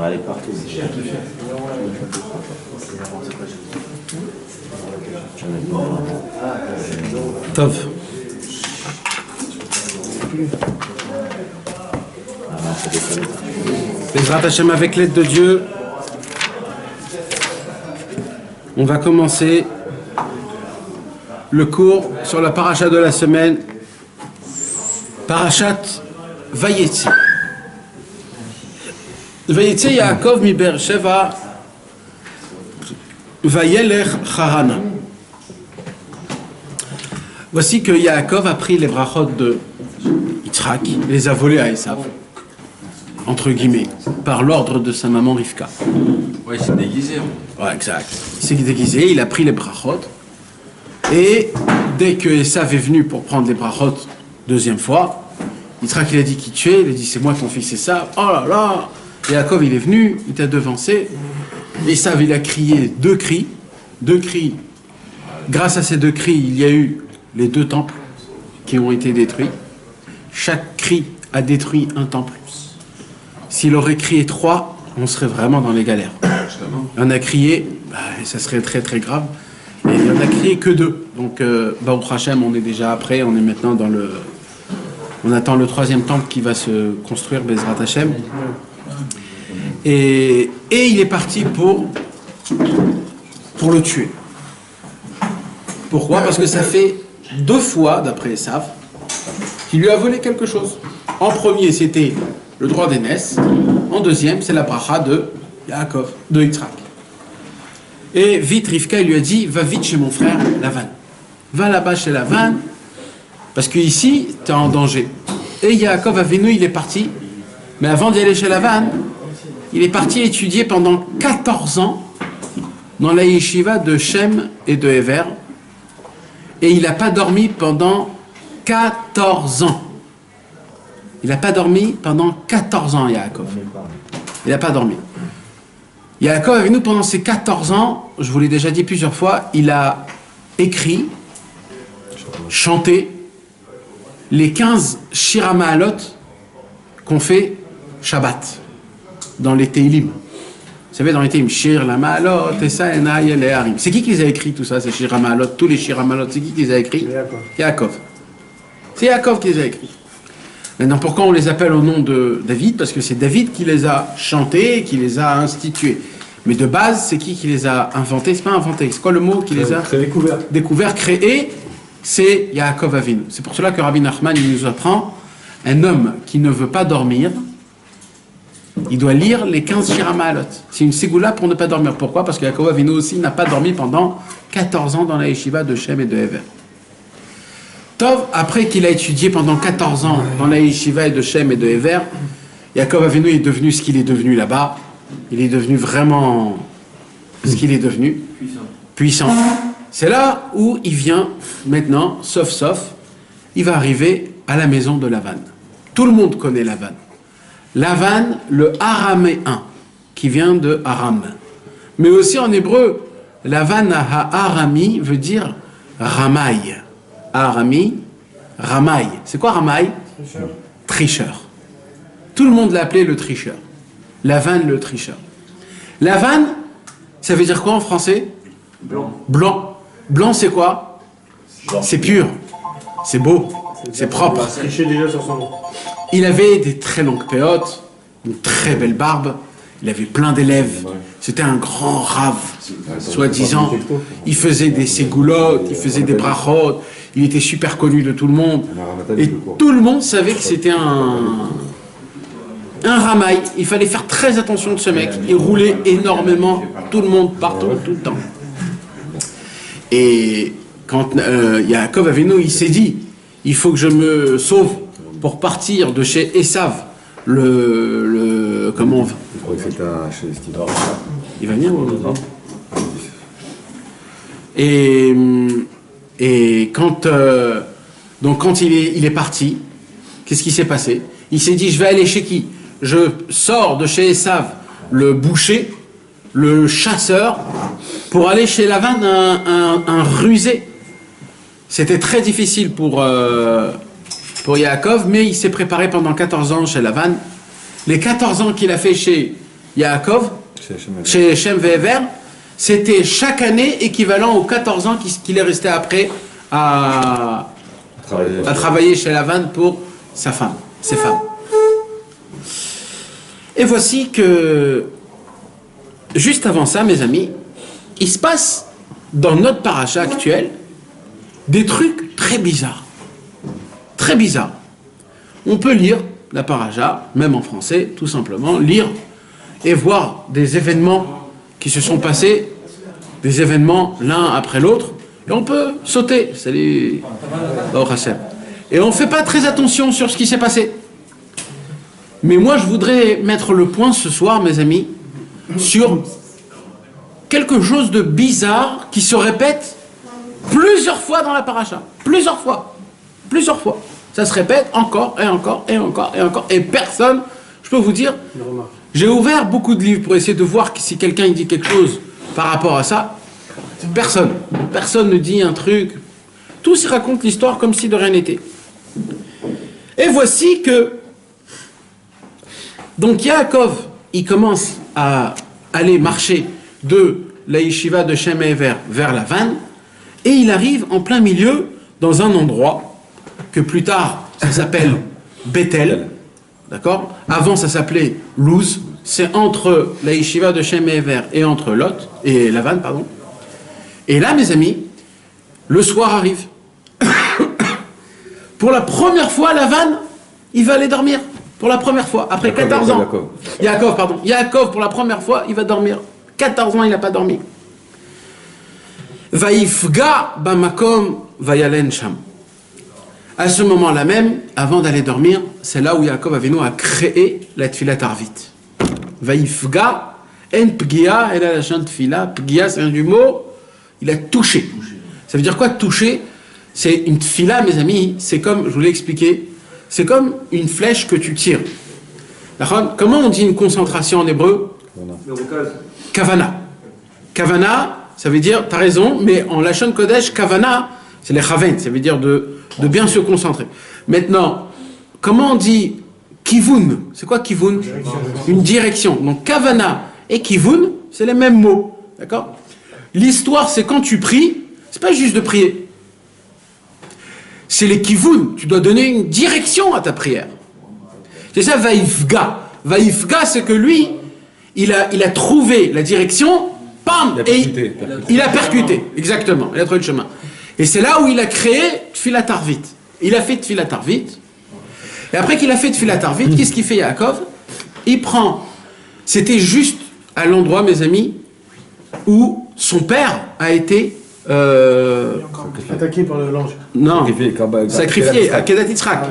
va aller partout. Tov. Bezrat Hashem, avec l'aide de Dieu, on va commencer le cours sur la paracha de la semaine, parachat Vayetzi. Vayetzi Yaakov mi Beersheva Vayelech Harana. Voici que Yaakov a pris les brachot de Yitzhak, les a volés à Esav, entre guillemets, par l'ordre de sa maman Rivka. Ouais, il s'est déguisé. Ouais, exact. Il s'est déguisé, il a pris les brachot, et dès que Esav est venu pour prendre les brachot deuxième fois, Yitzhak il a dit qui tu es, il a dit c'est moi ton fils Esav. Oh là là. Et Yaakov il est venu, il t'a devancé. Esav il a crié deux cris. Grâce à ces deux cris, il y a eu les deux temples qui ont été détruits. Chaque cri a détruit un temple. S'il aurait crié 3, on serait vraiment dans les galères. Il en a crié, ça serait très très grave. Et il en a crié que 2. Donc, Baruch Hashem, on est déjà après, on est maintenant dans le... On attend le 3e temple qui va se construire, Bezrat Hashem. Et il est parti pour le tuer. Pourquoi? Parce que ça fait 2 fois, d'après Esav, qu'il lui a volé quelque chose. En premier, c'était le droit d'aînesse. En deuxième, c'est la bracha de Yaakov, de Yitzhak. Et vite, Rivka, il lui a dit, va vite chez mon frère, Lavan. Va là-bas chez Lavan, parce qu'ici, tu es en danger. Et Yaakov Avinu, il est parti. Mais avant d'y aller chez Lavan, il est parti étudier pendant 14 ans dans la yeshiva de Shem et de Ever. Et il n'a pas dormi pendant 14 ans. Il n'a pas dormi pendant 14 ans, Yaakov. Il n'a pas dormi. Yaakov avec nous pendant ces 14 ans, je vous l'ai déjà dit plusieurs fois, il a écrit, chanté les 15 Shira Ma'alot qu'on fait Shabbat dans les Teilim. Vous savez, dans les Teilim, Shir la Ma'alot, et ça, et les Harim. C'est qui les a écrits, tout ça, ces Shira Ma'alot, tous les Shira Ma'alot, c'est qui les a écrits? Yaakov. C'est Yaakov qui les a écrits. Maintenant, pourquoi on les appelle au nom de David? Parce que c'est David qui les a chantés, qui les a institués. Mais de base, c'est qui les a inventés? C'est pas inventé. C'est quoi le mot qui les a découvert, créé? C'est Yaakov Avinu. C'est pour cela que Rabbi Nachman il nous apprend un homme qui ne veut pas dormir, il doit lire les 15 Shira Ma'alot. C'est une ségoula pour ne pas dormir. Pourquoi? Parce que Yaakov Avinu aussi n'a pas dormi pendant 14 ans dans la yeshiva de Shem et de Ever. Tov, après qu'il a étudié pendant 14 ans dans la yeshiva de Shem et de Ever, Yaakov Avinu est devenu ce qu'il est devenu là-bas. Il est devenu vraiment ce qu'il est devenu. Puissant. C'est là où il vient maintenant, sauf, il va arriver à la maison de Lavan. Tout le monde connaît Lavan. Lavan, le araméen, qui vient de Aram. Mais aussi en hébreu, Lavan ha-arami veut dire Ramaï. Arami, Ramaï. C'est quoi Ramaï? Tricheur. Tout le monde l'appelait le tricheur. Lavan, le tricheur. Lavan, ça veut dire quoi en français? Blanc. Blanc, c'est quoi? C'est pur. C'est beau. C'est propre. Il avait des très longues péotes, une très belle barbe. Il avait plein d'élèves. C'était un grand rave, soi-disant. Il faisait des ségoulottes, il faisait des brachot. Il était super connu de tout le monde. Et tout le monde savait que c'était un ramaï. Il fallait faire très attention de ce mec. Il roulait énormément, tout le monde, partout, tout le temps. Et quand Yaakov Avinu, il s'est dit, il faut que je me sauve pour partir de chez Esav, comment on va? Il va venir ou non? Et quand il est parti, qu'est-ce qui s'est passé? Il s'est dit, je vais aller chez qui? Je sors de chez Esav, le boucher, le chasseur, pour aller chez Lavan, un rusé. C'était très difficile pour Yaakov, mais il s'est préparé pendant 14 ans chez Lavan. Les 14 ans qu'il a fait chez Yaakov, chez Shem Ve'ever, c'était chaque année équivalent aux 14 ans qu'il est resté après à travailler chez Lavan pour ses femmes. Et voici que, juste avant ça, mes amis, il se passe dans notre paracha actuel des trucs très bizarres. Très bizarres. On peut lire la paracha, même en français, tout simplement, lire et voir des événements qui se sont passés, des événements l'un après l'autre, et on peut sauter. Salut, Baruch Hashem. Et on ne fait pas très attention sur ce qui s'est passé. Mais moi, je voudrais mettre le point ce soir, mes amis, sur quelque chose de bizarre qui se répète plusieurs fois dans la paracha. Plusieurs fois. Ça se répète encore et encore et encore et encore. Et personne, je peux vous dire, j'ai ouvert beaucoup de livres pour essayer de voir si quelqu'un dit quelque chose par rapport à ça. Personne ne dit un truc. Tous y racontent l'histoire comme si de rien n'était. Et voici que donc Yaakov, il commence à aller marcher de la yeshiva de Shem Ve'ever vers la vanne, et il arrive en plein milieu dans un endroit que plus tard ça s'appelle Bethel, d'accord? Avant ça s'appelait Luz, c'est entre la yeshiva de Shem Ve'ever et entre Lot et la vanne, pardon. Et là, mes amis, le soir arrive. Pour la première fois, la vanne, il va aller dormir. Pour la première fois, après 14 ans. Yaakov, pour la première fois, il va dormir. 14 ans, il n'a pas dormi. Vaïfga bamakom vayalen sham. À ce moment-là même, avant d'aller dormir, c'est là où Yaakov Avinu a créé la tfilat arvit. Vaïfga en pgia, elle a la chante tfila. Pgia, c'est un du mot. Il a touché. Ça veut dire quoi toucher? C'est une tfila, mes amis. C'est comme, je vous l'ai expliqué, c'est comme une flèche que tu tires. Comment on dit une concentration en hébreu? Kavana. Kavana, ça veut dire, tu as raison, mais en Lachon Kodesh, Kavana, c'est les chaven, ça veut dire de bien se concentrer. Maintenant, comment on dit kivun? C'est quoi kivun? Une direction. Donc Kavana et kivun, c'est les mêmes mots. D'accord? L'histoire, c'est quand tu pries, c'est pas juste de prier. C'est les kivun. Tu dois donner une direction à ta prière. C'est ça, vaïfga. Vaïfga, c'est que lui, il a trouvé la direction, bam, il a percuté. Exactement, il a trouvé le chemin. Et c'est là où il a créé Tfilat Arvit. Il a fait Tfilat Arvit. Et après qu'il a fait Tfilat Arvit, qu'est-ce qu'il fait Yaakov? Il prend, c'était juste à l'endroit, mes amis, où son père a été attaqué par l'ange. Non, sacrifié à Kedat Yitzhak.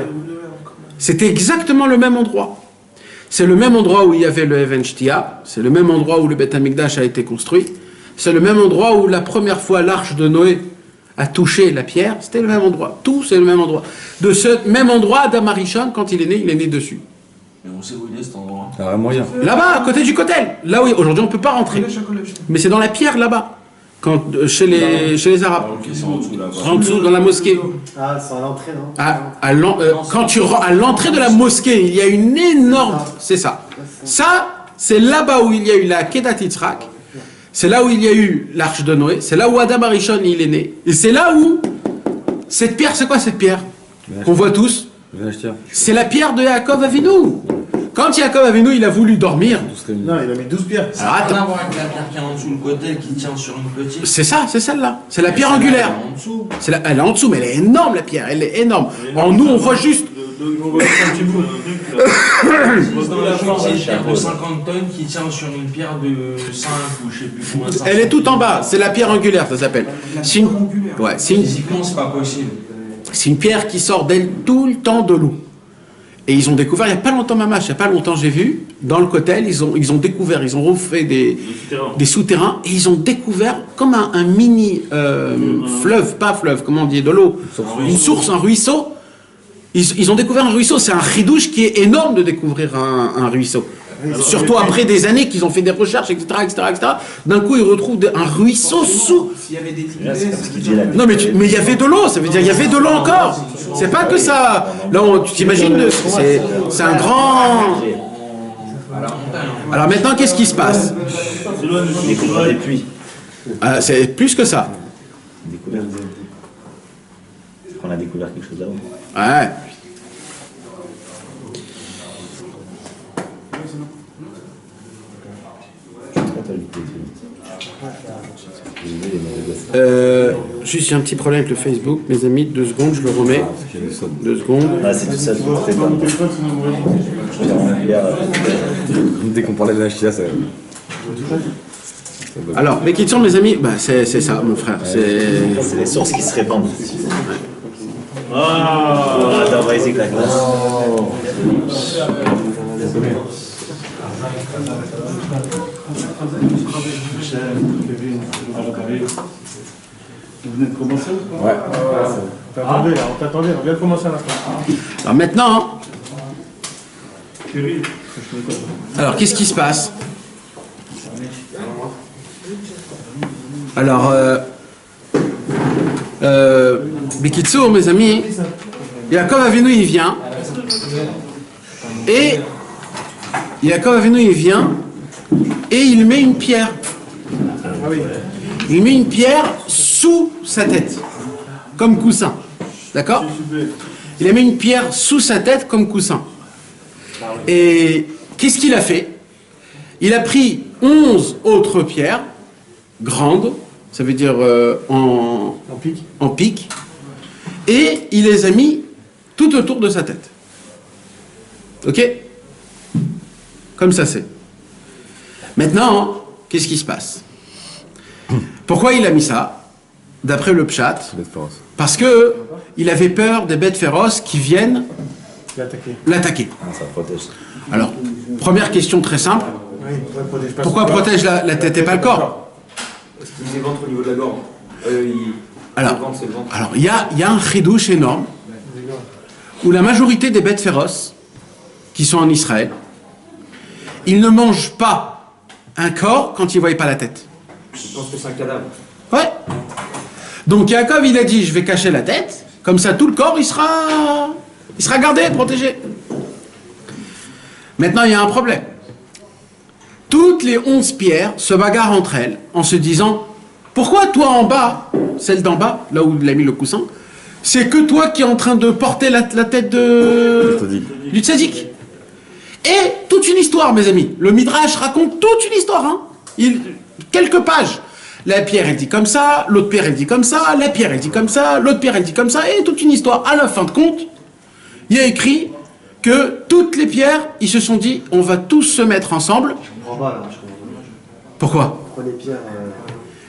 C'était exactement le même endroit. C'est le même endroit où il y avait le Even Shtia, c'est le même endroit où le Beth Amikdash a été construit, c'est le même endroit où la première fois l'arche de Noé a touché la pierre, c'était le même endroit. Tout, c'est le même endroit. De ce même endroit, Adam Arishon, quand il est né dessus. Mais on sait où il est cet endroit. Ah, moyen. Là-bas, à côté du Kotel. Là où aujourd'hui on ne peut pas rentrer. Mais c'est dans la pierre là-bas. Chez les Arabes. Ok, c'est en dessous là-bas. En dessous, dans la mosquée. Ah, c'est à l'entrée, non? Quand tu rentres à l'entrée de la mosquée, il y a une énorme. C'est ça. Ça, c'est là-bas où il y a eu la Kedat Yitzhak. C'est là où il y a eu l'arche de Noé. C'est là où Adam Arishon il est né. Et c'est là où cette pierre, c'est quoi cette pierre qu'on voit tous? C'est la pierre de Yaakov Avinu. Quand Yaakov Avinu il a voulu dormir. Non, il a mis 12 pierres. Ça n'a rien à voir avec la pierre qui est en dessous, le côté qui tient sur une petite. C'est ça, c'est celle-là. C'est la pierre angulaire. Elle est en dessous. Elle est en dessous, mais elle est énorme la pierre. Elle est énorme. En nous, on voit juste. C'est dans la force, c'est une pierre de 50 tonnes qui tient sur une pierre de 5 ou je sais plus combien. Elle est tout en bas. C'est la pierre angulaire, ça s'appelle. Physiquement, c'est pas possible. C'est une pierre qui sort d'elle tout le temps de l'eau. Et ils ont découvert, il n'y a pas longtemps, Mamache, il n'y a pas longtemps, j'ai vu, dans le Kotel, ils ont découvert, ils ont refait des souterrains, et ils ont découvert comme un mini fleuve, pas fleuve, comment on dit, de l'eau, une source, un ruisseau. Ils ont découvert un ruisseau, c'est un chidouche qui est énorme de découvrir un ruisseau. Surtout après des années qu'ils ont fait des recherches, etc., etc. D'un coup, ils retrouvent un ruisseau sous. S'il y avait des tibets. Non, mais il y avait de l'eau, ça veut dire il y avait de l'eau encore. C'est pas que ça. Là, tu t'imagines, c'est un grand. Alors maintenant, qu'est-ce qui se passe? Découvert des puits. C'est plus que ça. Découvert. On a découvert quelque chose avant. Ouais. Juste, j'ai un petit problème avec le Facebook, mes amis. 2 secondes, je le remets. 2 secondes. Ah, c'est tout ça, c'est pas. Dès qu'on parlait de la chia, ça. Alors, mes questions, mes amis, bah, c'est ça, mon frère. C'est les sources qui se répandent. Attends, on va essayer que la classe. Vous venez de commencer ou pas? Ouais. T'attendais là, on t'attendait, on vient de commencer à la fin. Alors maintenant, alors qu'est-ce qui se passe? Alors, Bikitsu, mes amis, Yaakov Avinu, il vient, et Yaakov Avinu, il vient, et il met une pierre. Il met une pierre sous sa tête, comme coussin. D'accord? Il a mis une pierre sous sa tête comme coussin. Et qu'est-ce qu'il a fait? Il a pris 11 autres pierres, grandes, ça veut dire en pique, et il les a mis tout autour de sa tête. Ok? Comme ça c'est. Maintenant, qu'est-ce qui se passe? Pourquoi il a mis ça? D'après le Pshat, parce que il avait peur des bêtes féroces qui viennent l'attaquer. Ça protège. Alors, première question très simple. Pourquoi protège la tête et pas le corps? Parce qu'il met le ventre au niveau de la gorge. Alors, il y a un chidouche énorme où la majorité des bêtes féroces qui sont en Israël, ils ne mangent pas un corps quand ils ne voient pas la tête. Je pense que c'est un cadavre. Ouais. Donc Yaakov, il a dit, je vais cacher la tête, comme ça tout le corps, il sera gardé, protégé. Maintenant, il y a un problème. Toutes les 11 pierres se bagarrent entre elles en se disant, pourquoi toi en bas, celle d'en bas, là où il a mis le coussin, c'est que toi qui es en train de porter la tête du tzaddik. Et toute une histoire, mes amis. Le Midrash raconte toute une histoire. Hein. Quelques pages. La pierre, elle dit comme ça, l'autre pierre, elle dit comme ça, la pierre, elle dit comme ça, l'autre pierre, elle dit comme ça, et toute une histoire. À la fin de compte, il y a écrit que toutes les pierres, ils se sont dit, on va tous se mettre ensemble. Je comprends pas là, je comprends pas. Pourquoi? Pourquoi les pierres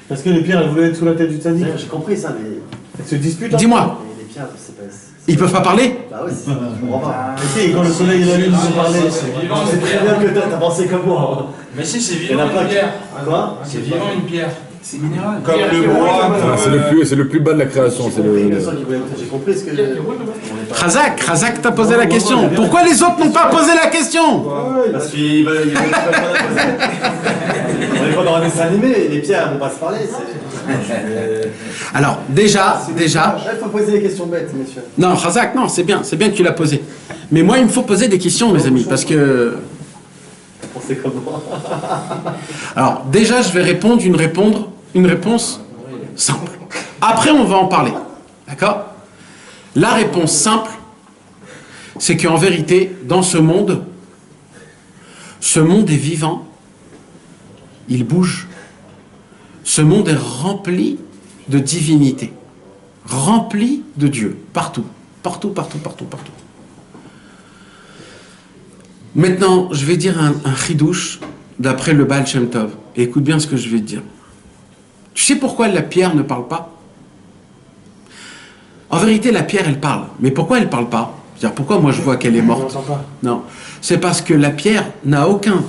Parce que les pierres, elles voulaient être sous la tête du tzaddik. J'ai compris ça, mais. Elles se disputent. Dis-moi. Mais les pierres, c'est pas. Ils peuvent pas parler? Bah oui, je comprends pas. Mais si, quand le soleil et la lune vont parler, c'est très bien que t'as pensé comme moi. Mais si, c'est Il y en vivant a pas une pierre. Quoi? C'est vivant une pierre. C'est minéral. Comme le bois. C'est le plus bas de la création. C'est le. J'ai compris ce que. Razak t'a posé la question. Pourquoi les autres n'ont pas posé la question? Parce qu'il va. On est pas dans un dessin animé, les pierres vont pas se parler. Alors, déjà. Il faut poser des questions bêtes, messieurs. Non, Razak, non, c'est bien que tu l'as posé. Mais moi, il me faut poser des questions, mes amis, parce que. C'est comme moi. Alors, déjà, je vais répondre une réponse simple. Après, on va en parler. D'accord? La réponse simple, c'est qu'en vérité, dans ce monde est vivant, il bouge. Ce monde est rempli de divinité, rempli de Dieu, partout. Maintenant, je vais dire un chidouche d'après le Baal Shem Tov. Et écoute bien ce que je vais te dire. Tu sais pourquoi la pierre ne parle pas? En vérité, la pierre, elle parle. Mais pourquoi elle ne parle pas? C'est-à-dire, pourquoi moi je vois qu'elle est morte? Non. C'est parce que la pierre n'a aucun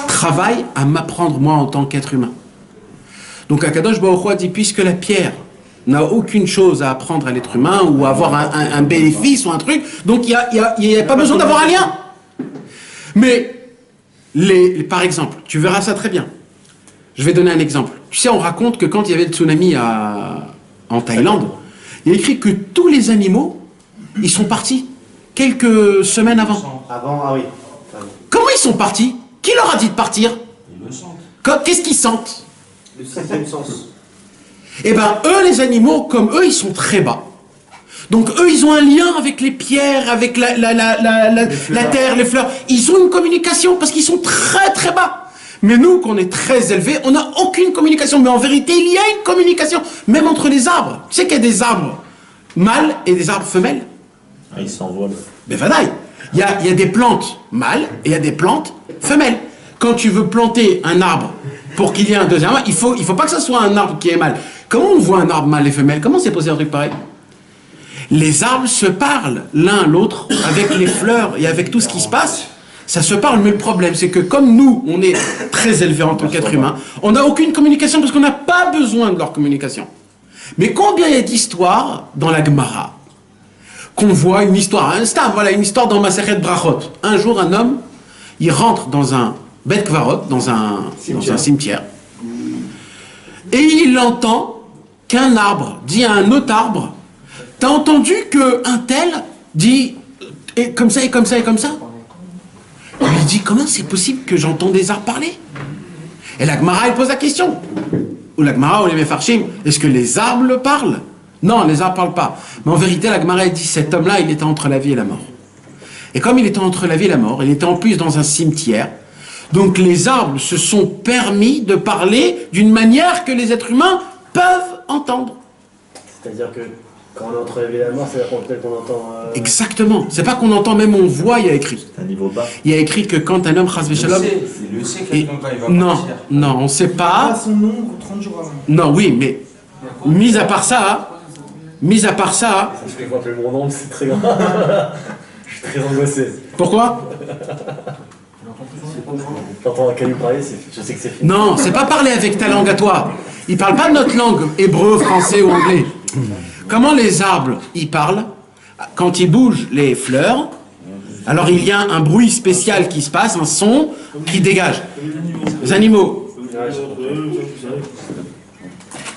travail à m'apprendre, moi, en tant qu'être humain. Donc, Akadosh Baruch Hu a dit, puisque la pierre n'a aucune chose à apprendre à l'être humain ou à avoir un bénéfice ou un truc, donc il n'y a pas besoin d'avoir un lien. Mais, par exemple, tu verras ça très bien. Je vais donner un exemple. Tu sais, on raconte que quand il y avait le tsunami en Thaïlande, il y a écrit que tous les animaux, ils sont partis quelques semaines avant. Avant, ah oui. Comment ils sont partis, qui leur a dit de partir? Ils le sentent. Qu'est-ce qu'ils sentent? Le sixième sens. Eh ben, eux, les animaux, comme eux, ils sont très bas. Donc, eux, ils ont un lien avec les pierres, avec la terre, les fleurs. Ils ont une communication parce qu'ils sont très, très bas. Mais nous, qu'on est très élevés, on n'a aucune communication. Mais en vérité, il y a une communication, même entre les arbres. Tu sais qu'il y a des arbres mâles et des arbres femelles? Ah, ils s'envolent. Mais vadaï, il y a des plantes mâles et il y a des plantes femelles. Quand tu veux planter un arbre pour qu'il y ait un deuxième arbre, il faut pas que ce soit un arbre qui est mâle. Comment on voit un arbre mâle et femelle? Comment c'est possible un truc pareil? Les arbres se parlent l'un l'autre avec les fleurs et avec tout ce qui se passe. Ça se parle, mais le problème, c'est que comme nous, on est très élevés en tant qu'être humain, on n'a aucune communication parce qu'on n'a pas besoin de leur communication. Mais combien il y a d'histoires dans la Gemara qu'on voit une histoire, voilà une histoire dans Masechet Brachot. Un jour, un homme, il rentre dans un Bet Kvarot, dans un cimetière, et il entend qu'un arbre dit à un autre arbre, t'as entendu qu'un tel dit et comme ça et comme ça et comme ça? Il lui dit, comment c'est possible que j'entends des arbres parler? Et la Gemara, elle pose la question. Ou la Gemara, ou les Mefarshim, est-ce que les arbres parlent? Non, les arbres parlent pas. Mais en vérité, la Gemara, elle dit, cet homme-là, il était entre la vie et la mort. Et comme il était entre la vie et la mort, il était en plus dans un cimetière, donc les arbres se sont permis de parler d'une manière que les êtres humains peuvent entendre. C'est-à-dire que quand on est entre la vie et la mort, c'est peut-être qu'on entend. Exactement. C'est pas qu'on entend, même on voit, il y a écrit. C'est un niveau bas. Il y a écrit que quand un homme chas v'shalom. Il le sait quelqu'un quand il va Non, partir. non, on sait pas. Son ombre 30 jours avant. Non, oui, mais mis à part ça, Parce que quand le monde ombre, c'est très grave. Je suis très angoissé. pourquoi? J'entends un caillou parler, je sais que c'est fini. Non, c'est pas parler avec ta langue à toi. Ils parlent pas de notre langue, hébreu, français ou anglais. Comment les arbres, ils parlent? Quand ils bougent les fleurs, alors il y a un bruit spécial qui se passe, un son qui dégage. Les animaux.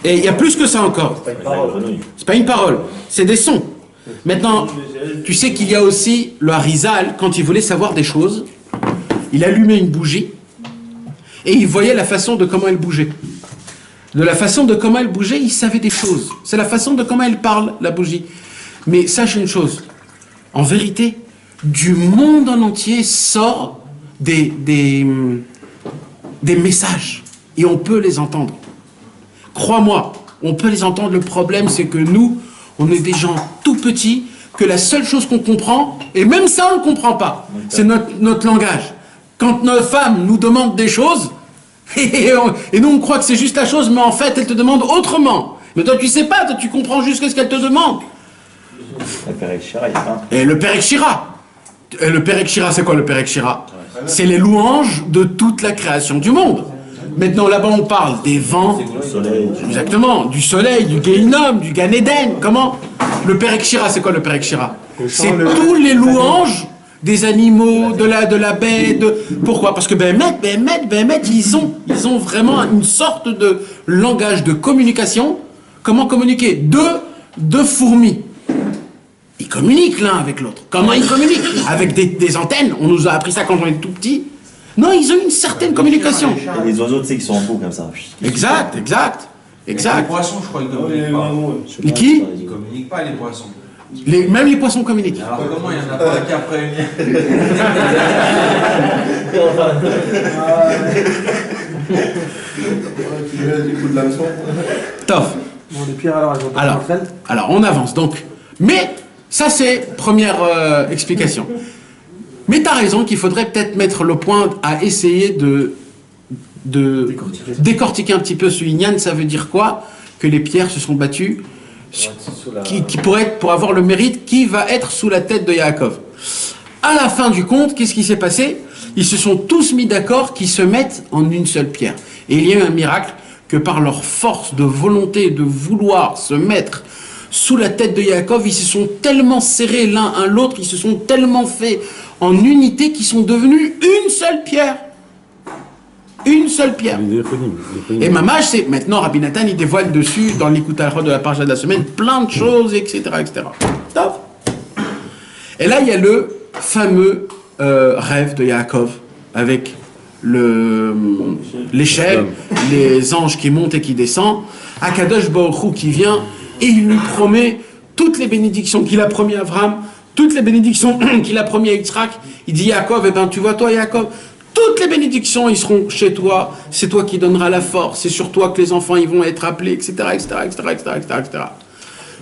Et il y a plus que ça encore. C'est pas une parole, c'est des sons. Maintenant, tu sais qu'il y a aussi le Harizal, quand il voulait savoir des choses, il allumait une bougie et il voyait la façon de comment elle bougeait. De la façon de comment elle bougeait, il savait des choses. C'est la façon de comment elle parle, la bougie. Mais sache une chose, en vérité, du monde en entier sort des messages et on peut les entendre. Crois-moi, on peut les entendre. Le problème, c'est que nous, on est des gens tout petits, que la seule chose qu'on comprend, et même ça, on ne comprend pas, c'est notre langage. Quand nos femmes nous demandent des choses, et nous, on croit que c'est juste la chose, mais en fait, elles te demandent autrement. Mais toi, tu sais pas, toi, tu comprends juste ce qu'elles te demandent. Le Père Ekshira, il parle. Et le Père Ekshira. Et le Père Ekshira, c'est quoi le Père Ekshira? C'est les louanges de toute la création du monde. Maintenant, là-bas, on parle des vents, Le soleil. exactement, du soleil, du Gehinnom, du Gan Eden. Comment? Le Père Ekshira, c'est quoi le Père Ekshira? C'est tous les louanges des animaux, de la baie, Pourquoi? Parce que Behemet, ils ont vraiment une sorte de langage de communication. Comment communiquer? Deux fourmis. Ils communiquent l'un avec l'autre. Comment ils communiquent? Avec des antennes. On nous a appris ça quand on était tout petit. Non, ils ont une certaine communication. Et les oiseaux, tu sais, qui sont en faux comme ça. Exact. Les poissons, je crois, ils communiquent pas. Et qui? Ils communiquent pas, les poissons. Même les poissons communiquent. Alors comment il y en a pas qui après Tof. Bon, les pierres alors, elles vont pas Alors, entre elles. alors, on avance donc. Mais, ça c'est première explication. Mais tu as raison qu'il faudrait peut-être mettre le point à essayer de décortiquer un petit peu ce Inyan. Ça veut dire quoi? Que les pierres se sont battues, qui pourrait être, pour avoir le mérite, qui va être sous la tête de Yaakov. À la fin du compte, qu'est-ce qui s'est passé? Ils se sont tous mis d'accord qu'ils se mettent en une seule pierre. Et il y a eu un miracle que par leur force de volonté de vouloir se mettre sous la tête de Yaakov, ils se sont tellement serrés l'un à l'autre, ils se sont tellement fait en unité qu'ils sont devenus une seule pierre. Une seule pierre. Et Mamash, c'est maintenant Rabbi Nathan, il dévoile dessus, dans l'écoute à de la parasha de la semaine, plein de choses, etc. Top. Et là, il y a le fameux rêve de Yaakov, avec l'échelle, les anges qui montent et qui descendent, Akadosh Baruch Hu qui vient et il lui promet toutes les bénédictions qu'il a promis à Abraham, toutes les bénédictions qu'il a promis à Yitzhak. Il dit Yaakov, eh ben tu vois toi Yaakov, toutes les bénédictions ils seront chez toi, c'est toi qui donneras la force, c'est sur toi que les enfants ils vont être appelés, etc., etc., etc., etc., etc.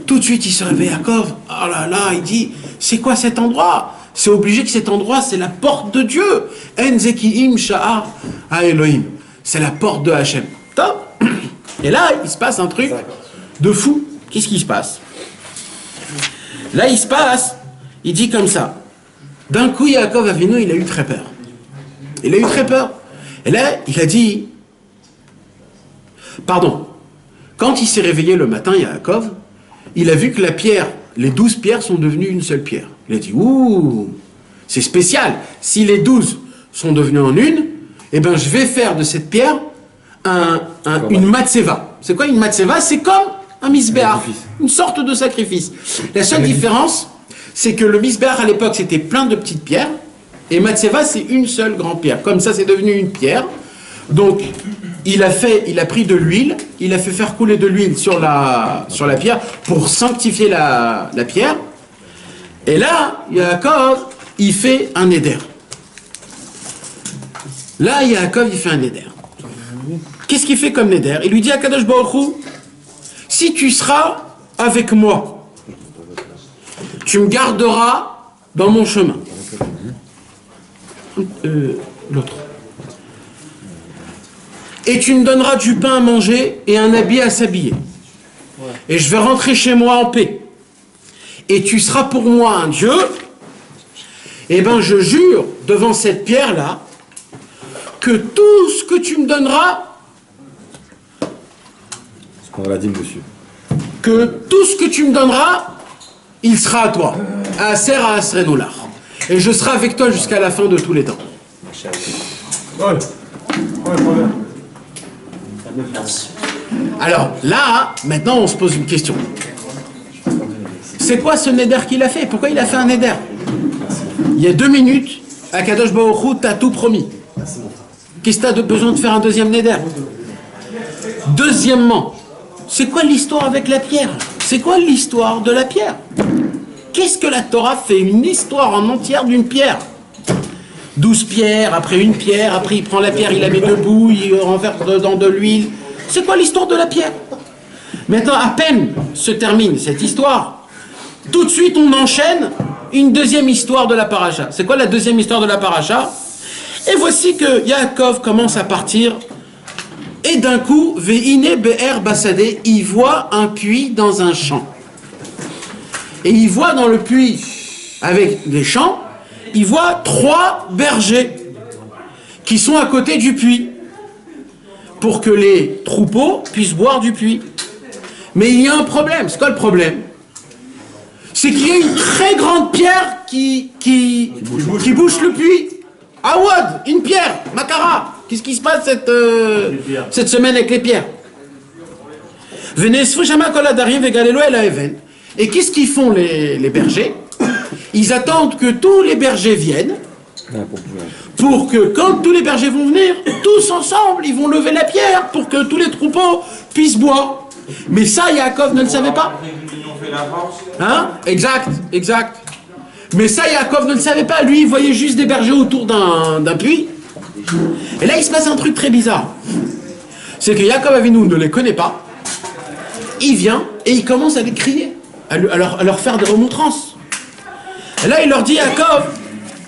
Tout de suite il se réveille Yaakov, oh là là, il dit c'est quoi cet endroit? C'est obligé que cet endroit c'est la porte de Dieu. En zekiim sha'ar ha Elohim, c'est la porte de Hachem. Top. Et là il se passe un truc de fou. Qu'est-ce qui se passe? Là il se passe, il dit comme ça. D'un coup Yaakov Avinu il a eu très peur. Il a eu très peur. Et là il a dit, pardon, quand il s'est réveillé le matin Yaakov, il a vu que la pierre, les 12 pierres sont devenues une seule pierre. Il a dit, ouh, c'est spécial. Si les 12 sont devenues en une, eh ben je vais faire de cette pierre une matseva. C'est quoi une matseva? C'est comme un misbéach, une sorte de sacrifice. La seule différence, c'est que le misbéach à l'époque c'était plein de petites pierres, et matseva c'est une seule grande pierre. Comme ça c'est devenu une pierre. Donc il a pris de l'huile, il a fait faire couler de l'huile sur la pierre pour sanctifier la pierre. Et là, Yaakov, il fait un éder. Là, Yaakov, il fait un éder. Qu'est-ce qu'il fait comme éder? Il lui dit à Kadosh Baruch Hu, si tu seras avec moi, tu me garderas dans mon chemin. L'autre. Et tu me donneras du pain à manger et un habit à s'habiller. Et je vais rentrer chez moi en paix. Et tu seras pour moi un Dieu. Eh bien, je jure devant cette pierre-là que tout ce que tu me donneras, On l'a dit dessus. que tout ce que tu me donneras, il sera à toi. À Aser, à Asrenolar. Et je serai avec toi jusqu'à la fin de tous les temps. Alors là, maintenant on se pose une question. C'est quoi ce neder qu'il a fait? Pourquoi il a fait un neder? Il y a 2 minutes, à Kadosh Baruch Hu, t'as tout promis. Qu'est-ce que t'as besoin de faire un deuxième neder? Deuxièmement, c'est quoi l'histoire avec la pierre? C'est quoi l'histoire de la pierre? Qu'est-ce que la Torah fait? Une histoire en entière d'une pierre. 12 pierres, après une pierre, après il prend la pierre, il la met debout, il renverse dedans de l'huile. C'est quoi l'histoire de la pierre? Maintenant, à peine se termine cette histoire, tout de suite on enchaîne une deuxième histoire de la paracha. C'est quoi la deuxième histoire de la paracha? Et voici que Yaakov commence à partir, et d'un coup, Ve'ine be'er basadeh, il voit un puits dans un champ. Et il voit dans le puits, avec les champs, il voit 3 bergers qui sont à côté du puits pour que les troupeaux puissent boire du puits. Mais il y a un problème. C'est quoi le problème? C'est qu'il y a une très grande pierre qui bouche le puits. Awad, une pierre, Makara. Qu'est-ce qui se passe cette semaine avec les pierres? Et qu'est-ce qu'ils font les bergers? Ils attendent que tous les bergers viennent pour que quand tous les bergers vont venir, tous ensemble, ils vont lever la pierre pour que tous les troupeaux puissent boire. Mais ça, Yaakov ne le savait pas. Hein? Exact. Mais ça, Yaakov ne le savait pas. Lui, il voyait juste des bergers autour d'un puits. Et là, il se passe un truc très bizarre. C'est que Yaakov Avinu ne les connaît pas. Il vient et il commence à les crier, à leur faire des remontrances. Et là, il leur dit, Yaakov,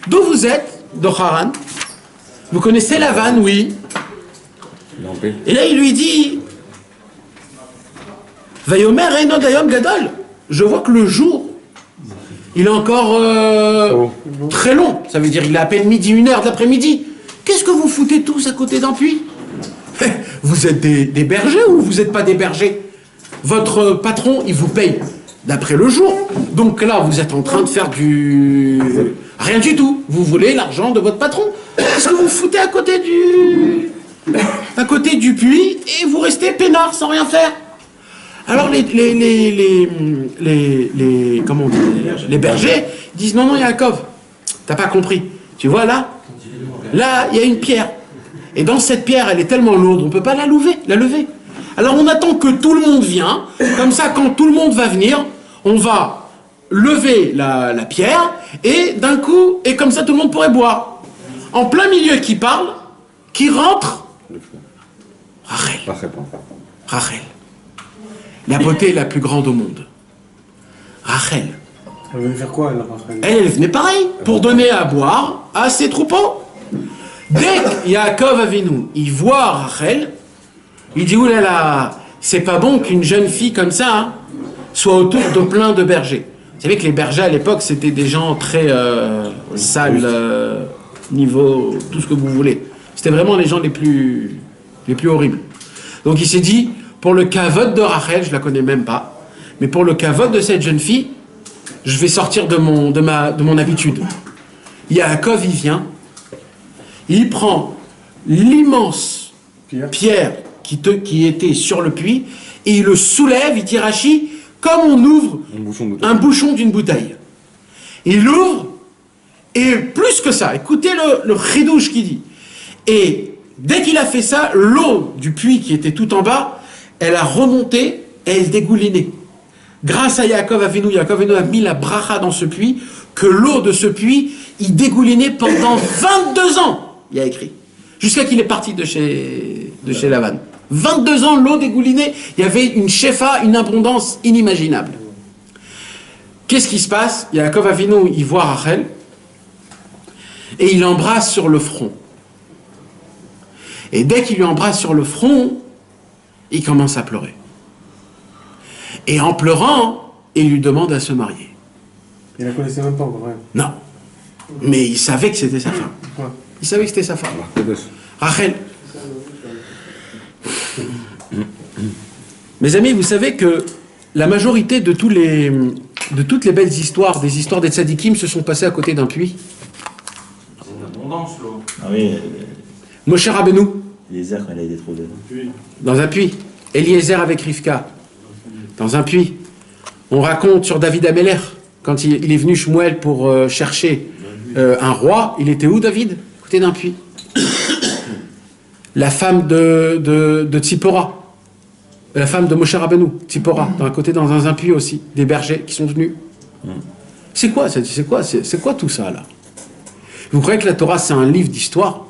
d'où vous êtes? De Haran. Vous connaissez Lavan? Oui. Et là, il lui dit, Vayomer Einod Hayom Gadol. Je vois que le jour, il est encore très long. Ça veut dire il est à peine midi, 1h d'après-midi. Qu'est-ce que vous foutez tous à côté d'un puits? Vous êtes des bergers ou vous n'êtes pas des bergers? Votre patron, il vous paye d'après le jour. Donc là, vous êtes en train de faire rien du tout. Vous voulez l'argent de votre patron. Qu'est-ce que vous foutez à côté du puits et vous restez peinards sans rien faire? Alors les bergers disent non Yaakov, t'as pas compris. Tu vois là, Là, il y a une pierre. Et dans cette pierre, elle est tellement lourde, on ne peut pas la lever. Alors on attend que tout le monde vienne. Comme ça, quand tout le monde va venir, on va lever la pierre, et d'un coup, et comme ça, tout le monde pourrait boire. En plein milieu, qui parle, qui rentre, Rachel. Rachel. La beauté la plus grande au monde. Rachel. Elle veut faire quoi, elle, Rachel? Elle venait pareil, pour donner à boire à ses troupeaux. Dès que Yaakov Avinu, il voit Rachel, il dit, oulala, c'est pas bon qu'une jeune fille comme ça soit autour de plein de bergers. Vous savez que les bergers à l'époque, c'était des gens très sales, niveau, tout ce que vous voulez. C'était vraiment les gens les plus horribles. Donc il s'est dit, pour le kavod de Rachel, je la connais même pas, mais pour le kavod de cette jeune fille, je vais sortir de mon habitude. Yaakov, il vient, il prend l'immense pierre qui était sur le puits, et il le soulève, il dit Rachi, comme on ouvre un bouchon d'une bouteille. Il l'ouvre, et plus que ça, écoutez le chidouche qu'il dit. Et dès qu'il a fait ça, l'eau du puits qui était tout en bas, elle a remonté et elle dégoulinait. Grâce à Yaakov Avinu a mis la bracha dans ce puits, que l'eau de ce puits, il dégoulinait pendant 22 ans, il a écrit. Jusqu'à qu'il est parti de chez Lavan. 22 ans, l'eau dégoulinait, il y avait une shefa, une abondance inimaginable. Qu'est-ce qui se passe? Yaakov Avinu, il voit Rachel, et il l'embrasse sur le front. Et dès qu'il lui embrasse sur le front, il commence à pleurer. Et en pleurant, il lui demande à se marier. Il la connaissait même pas encore, ouais. Non. Mais il savait que c'était sa femme. Ouais. Il savait que c'était sa femme. Rachel. Mes amis, vous savez que la majorité de toutes les belles histoires, des histoires des tzadikim, se sont passées à côté d'un puits. C'est une abondance, l'eau. Ah oui, Moshe Rabbeinu, les airs, elle a été trop de... dans un puits. Eliezer avec Rivka, dans un puits. On raconte sur David Améler, quand il est venu Shmuel pour chercher un roi, il était où, David? À côté d'un puits. La femme de Tzipora, la femme de Moshe Rabbeinu, Tzipora, dans un puits aussi, des bergers qui sont venus. C'est quoi tout ça, là? Vous croyez que la Torah, c'est un livre d'histoire?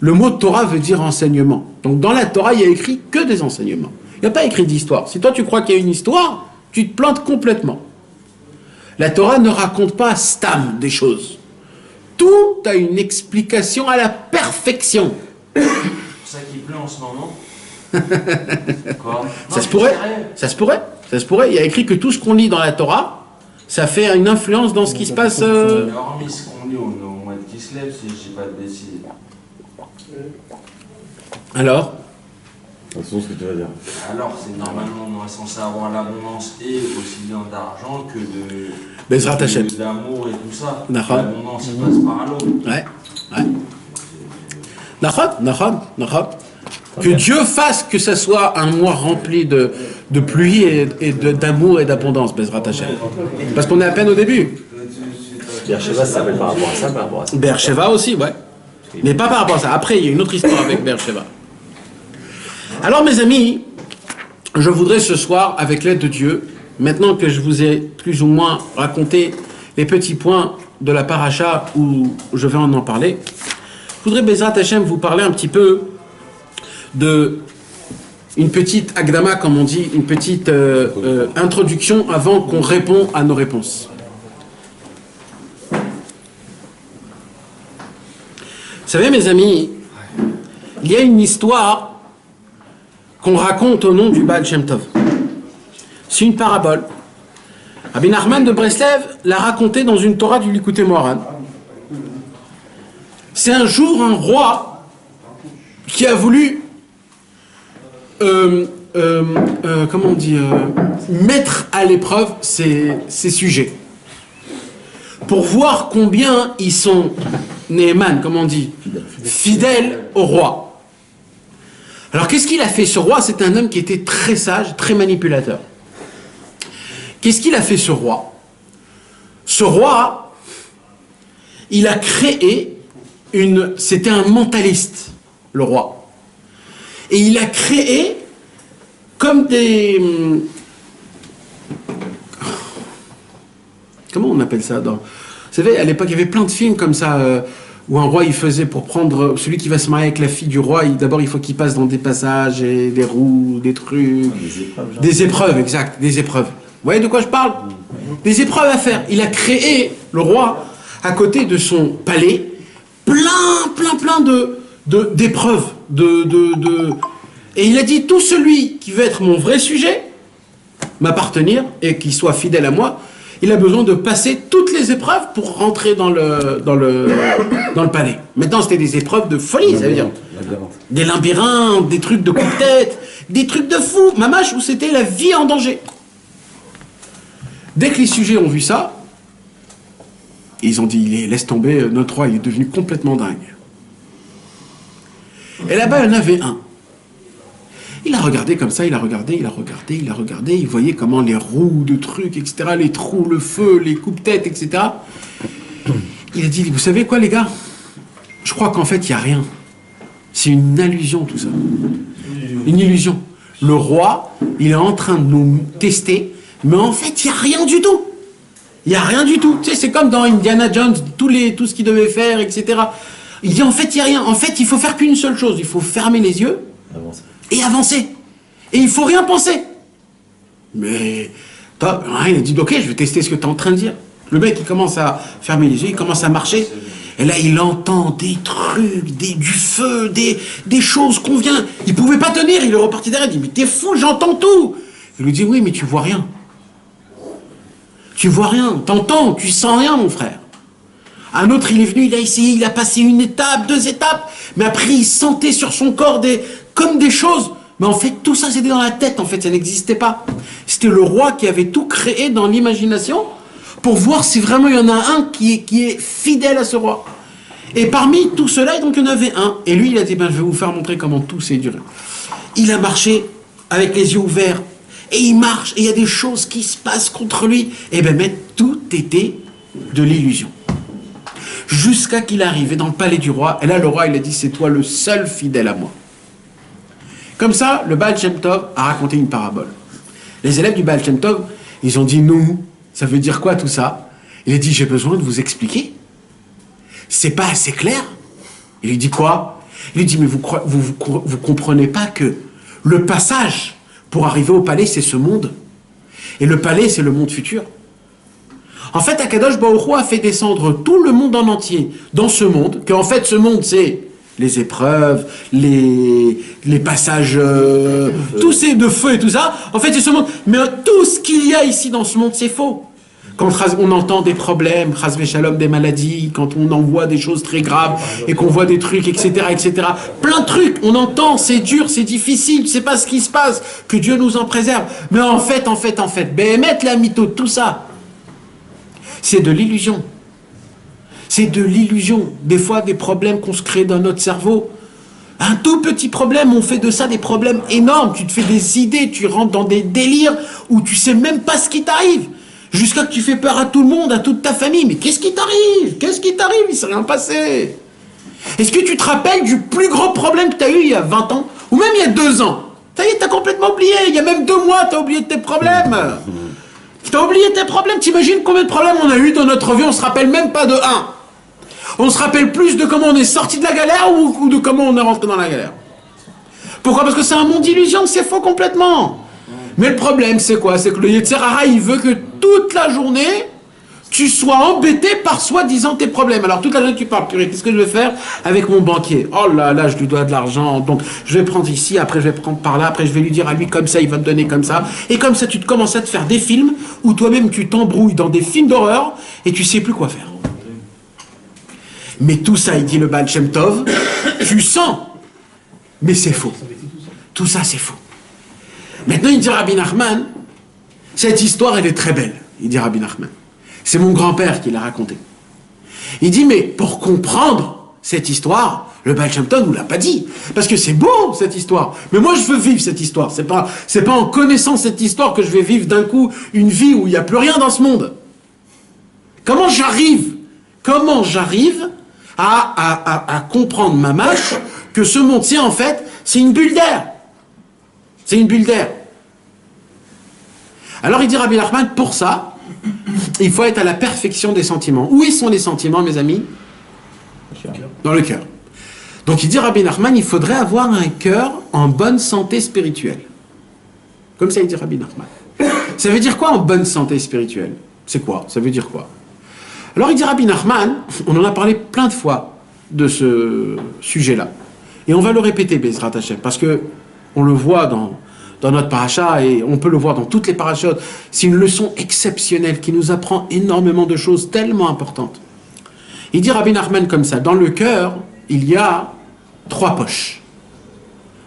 Le mot Torah veut dire enseignement. Donc dans la Torah, il y a écrit que des enseignements. Il n'y a pas écrit d'histoire. Si toi tu crois qu'il y a une histoire, tu te plantes complètement. La Torah ne raconte pas stam des choses. Tout a une explication à la perfection. C'est pour ça qu'il pleut en ce moment. Quoi? Ça se pourrait. Il y a écrit que tout ce qu'on lit dans la Torah, ça fait une influence dans ce qui se passe. Hormis ce qu'on lit au mois de Kislev, si je dis pas de bêtises. Alors, Attention ce que tu vas dire. Alors, c'est normalement, on est censé avoir l'abondance et aussi bien d'argent que Bezrat Hashem. d'amour et tout ça. Nachon. L'abondance, il passe par l'eau. Ouais. Nachon. Que Dieu fasse que ça soit un mois rempli de pluie et d'amour et d'abondance, Bezrat Hashem. Parce qu'on est à peine au début. Beersheba, ça s'appelle par rapport à ça, par rapport à ça. Beersheba aussi, ouais. Mais pas par rapport à ça. Après, il y a une autre histoire avec Beersheba. Alors, mes amis, je voudrais ce soir, avec l'aide de Dieu, maintenant que je vous ai plus ou moins raconté les petits points de la paracha où je vais en parler, je voudrais, Bezrat Hashem, vous parler un petit peu de une petite agdama, comme on dit, une petite introduction avant qu'on réponde à nos réponses. Vous savez, mes amis, il y a une histoire qu'on raconte au nom du Baal Shem Tov. C'est une parabole. Rabbi Nachman de Breslev l'a raconté dans une Torah du Likutei Moharan. C'est un jour un roi qui a voulu mettre à l'épreuve ses sujets pour voir combien ils sont Neeman, comme on dit, fidèle au roi. Alors qu'est-ce qu'il a fait? Ce roi, c'est un homme qui était très sage, très manipulateur. Qu'est-ce qu'il a fait, ce roi? Ce roi, il a créé c'était un mentaliste, le roi. Et il a créé comme des... Comment on appelle ça Vous savez, à l'époque, il y avait plein de films comme ça, où un roi, il faisait pour prendre celui qui va se marier avec la fille du roi, d'abord, il faut qu'il passe dans des passages, et des roues, des trucs... Des épreuves, genre. Des épreuves, exact, des épreuves. Vous voyez de quoi je parle? Des épreuves à faire. Il a créé, le roi, à côté de son palais, plein d'épreuves. Et il a dit, tout celui qui veut être mon vrai sujet, m'appartenir, et qui soit fidèle à moi, il a besoin de passer toutes les épreuves pour rentrer dans le palais. Maintenant, c'était des épreuves de folie, ça veut dire. Des labyrinthes, des trucs de coups de tête, des trucs de fou, mamache, où c'était la vie en danger. Dès que les sujets ont vu ça, ils ont dit, laisse tomber, notre roi, il est devenu complètement dingue. Et là-bas, il y en avait un. Il a regardé comme ça, il a regardé, il voyait comment les roues de trucs, etc., les trous, le feu, les coupe-têtes, etc. Il a dit, vous savez quoi les gars? Je crois qu'en fait, il n'y a rien. C'est une illusion tout ça. Une illusion. Le roi, il est en train de nous tester, mais en fait, il n'y a rien du tout. Il n'y a rien du tout. Tu sais, c'est comme dans Indiana Jones, tout ce qu'il devait faire, etc. Il dit, en fait, il n'y a rien. En fait, il faut faire qu'une seule chose. Il faut fermer les yeux et avancer. Et il ne faut rien penser. Mais, il a dit, ok, je vais tester ce que tu es en train de dire. Le mec, il commence à fermer les yeux, il commence à marcher. Et là, il entend des trucs, du feu, des choses qu'on vient. Il ne pouvait pas tenir, il est reparti derrière. Il dit, mais t'es fou, j'entends tout. Il lui dit, oui, mais tu vois rien. Tu vois rien, t'entends, tu sens rien, mon frère. Un autre, il est venu, il a essayé, il a passé une étape, 2 étapes, mais après, il sentait sur son corps comme des choses. Mais en fait, tout ça, c'était dans la tête, en fait, ça n'existait pas. C'était le roi qui avait tout créé dans l'imagination pour voir si vraiment il y en a un qui est fidèle à ce roi. Et parmi tout cela, donc, il y en avait un. Et lui, il a dit, je vais vous faire montrer comment tout s'est duré. Il a marché avec les yeux ouverts. Et il marche, et il y a des choses qui se passent contre lui. Et mais tout était de l'illusion. Jusqu'à qu'il arrive dans le palais du roi. Et là, le roi, il a dit, c'est toi le seul fidèle à moi. Comme ça, le Baal Shem Tov a raconté une parabole. Les élèves du Baal Shem Tov, ils ont dit, nous, ça veut dire quoi tout ça? Il a dit, j'ai besoin de vous expliquer. C'est pas assez clair. Il lui dit quoi? Il lui dit, mais vous comprenez pas que le passage pour arriver au palais, c'est ce monde. Et le palais, c'est le monde futur. En fait, Akadosh Baruch Hu a fait descendre tout le monde en entier dans ce monde, qu'en fait, ce monde, c'est les épreuves, les passages, tous ces de feu et tout ça. En fait, c'est ce monde. Mais tout ce qu'il y a ici dans ce monde, c'est faux. Quand on entend des problèmes, Chas v'Shalom, des maladies, quand on en voit des choses très graves et qu'on voit des trucs, etc., etc., plein de trucs, on entend, c'est dur, c'est difficile, tu sais pas ce qui se passe, que Dieu nous en préserve. Mais en fait, Béhémet, la mytho, tout ça, c'est de l'illusion. C'est de l'illusion. Des fois, des problèmes qu'on se crée dans notre cerveau. Un tout petit problème, on fait de ça des problèmes énormes. Tu te fais des idées, tu rentres dans des délires où tu sais même pas ce qui t'arrive. Jusqu'à que tu fais peur à tout le monde, à toute ta famille. Mais qu'est-ce qui t'arrive? Qu'est-ce qui t'arrive? Il s'est rien passé. Est-ce que tu te rappelles du plus gros problème que tu as eu il y a 20 ans? Ou même il y a 2 ans? Ça y est, t'as complètement oublié. Il y a même 2 mois, t'as oublié tes problèmes. T'as oublié tes problèmes. T'imagines combien de problèmes on a eu dans notre vie? On se rappelle même pas de un. On se rappelle plus de comment on est sorti de la galère ou de comment on est rentré dans la galère. Pourquoi? Parce que c'est un monde d'illusion, c'est faux complètement. Mais le problème, c'est quoi? C'est que le Yetzer Hara, il veut que toute la journée, tu sois embêté par soi-disant tes problèmes. Alors toute la journée, tu parles, purée, qu'est-ce que je vais faire avec mon banquier? Oh là là, je lui dois de l'argent, donc je vais prendre ici, après je vais prendre par là, après je vais lui dire à lui comme ça, il va me donner comme ça. Et comme ça, tu te commences à te faire des films où toi-même, tu t'embrouilles dans des films d'horreur et tu sais plus quoi faire. Mais tout ça, il dit le Baal Shem Tov, tu sens, mais c'est faux. Tout ça, c'est faux. Maintenant, il dit Rabbi Nachman, cette histoire, elle est très belle. Il dit Rabbi Nachman. C'est mon grand-père qui l'a raconté. Il dit, mais pour comprendre cette histoire, le Baal Shem Tov nous l'a pas dit. Parce que c'est beau, cette histoire. Mais moi, je veux vivre cette histoire. C'est pas en connaissant cette histoire que je vais vivre d'un coup une vie où il n'y a plus rien dans ce monde. Comment j'arrive à comprendre mamash que ce monde, c'est en fait, c'est une bulle d'air. C'est une bulle d'air. Alors il dit Rabbi Nachman, pour ça, il faut être à la perfection des sentiments. Où sont les sentiments, mes amis? Dans le cœur. Donc il dit Rabbi Nachman, il faudrait avoir un cœur en bonne santé spirituelle. Comme ça il dit Rabbi Nachman. Ça veut dire quoi en bonne santé spirituelle? C'est quoi? Ça veut dire quoi? Alors il dit Rabbi Nachman, on en a parlé plein de fois de ce sujet-là. Et on va le répéter, Bezrat Hashem, parce que on le voit dans notre paracha et on peut le voir dans toutes les parachutes. C'est une leçon exceptionnelle qui nous apprend énormément de choses tellement importantes. Il dit Rabbi Nachman comme ça, dans le cœur, il y a 3 poches.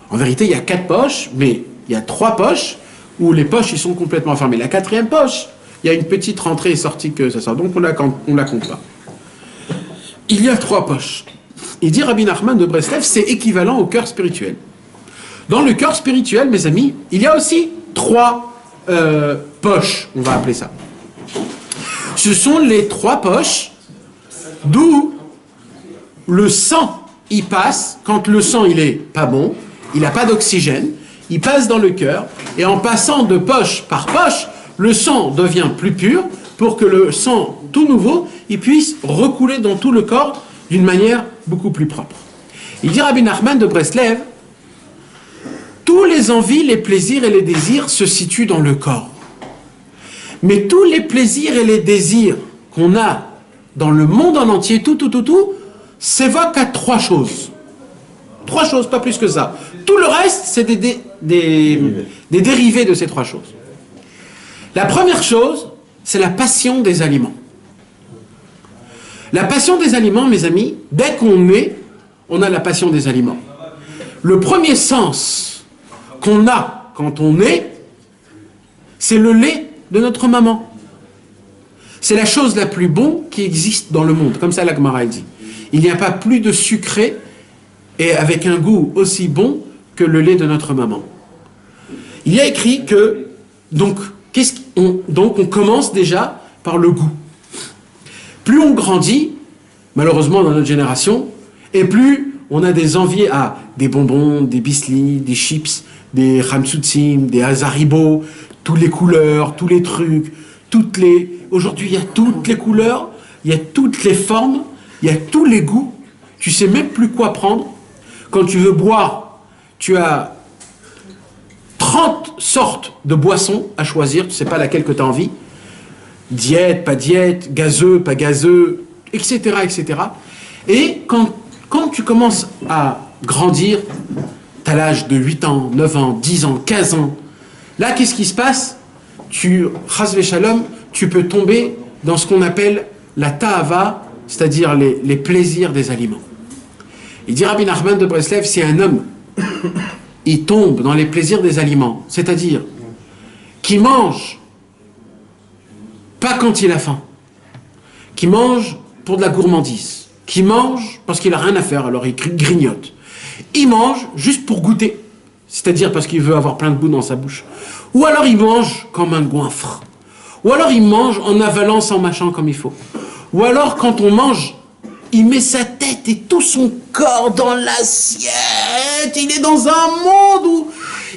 En vérité, il y a 4 poches, mais il y a 3 poches où les poches ils sont complètement fermées. La 4e poche, il y a une petite rentrée et sortie que ça sort, donc on la compte pas. Il y a 3 poches. Il dit Rabbi Nachman de Breslev, c'est équivalent au cœur spirituel. Dans le cœur spirituel, mes amis, il y a aussi 3 poches, on va appeler ça. Ce sont les 3 poches d'où le sang il passe. Quand le sang il est pas bon, il n'a pas d'oxygène, il passe dans le cœur, et en passant de poche par poche, le sang devient plus pur pour que le sang tout nouveau il puisse recouler dans tout le corps d'une manière beaucoup plus propre. Il dit Rabbi Nachman de Breslev, tous les envies, les plaisirs et les désirs se situent dans le corps. Mais tous les plaisirs et les désirs qu'on a dans le monde en entier, tout, s'évoquent à 3 choses. 3 choses, pas plus que ça. Tout le reste, c'est des dérivés de ces 3 choses. La première chose, c'est la passion des aliments. La passion des aliments, mes amis, dès qu'on est, on a la passion des aliments. Le premier sens qu'on a quand on est, c'est le lait de notre maman. C'est la chose la plus bonne qui existe dans le monde. Comme ça, la Gemara dit. Il n'y a pas plus de sucré et avec un goût aussi bon que le lait de notre maman. Il y a écrit que, donc on commence déjà par le goût. Plus on grandit, malheureusement dans notre génération, et plus on a des envies à des bonbons, des bislis, des chips, des ramsoutzim, des Haribo, toutes les couleurs, tous les trucs, aujourd'hui il y a toutes les couleurs, il y a toutes les formes, il y a tous les goûts, tu sais même plus quoi prendre. Quand tu veux boire, tu as 30 sortes de boissons à choisir, tu ne sais pas laquelle que tu as envie. Diète, pas diète, gazeux, pas gazeux, etc. etc. Et quand tu commences à grandir, tu as l'âge de 8 ans, 9 ans, 10 ans, 15 ans, là qu'est-ce qui se passe? Chas v'shalom, tu peux tomber dans ce qu'on appelle la ta'ava, c'est-à-dire les plaisirs des aliments. Il dit Rabbi Nachman de Breslev, si un homme il tombe dans les plaisirs des aliments, c'est-à-dire qui mange pas quand il a faim, qui mange pour de la gourmandise, qui mange parce qu'il a rien à faire, alors il grignote, il mange juste pour goûter, c'est-à-dire parce qu'il veut avoir plein de goût dans sa bouche, ou alors il mange comme un goinfre, ou alors il mange en avalant sans mâchant comme il faut, ou alors quand on mange, il met sa tête et tout son corps dans l'assiette, il est dans un monde où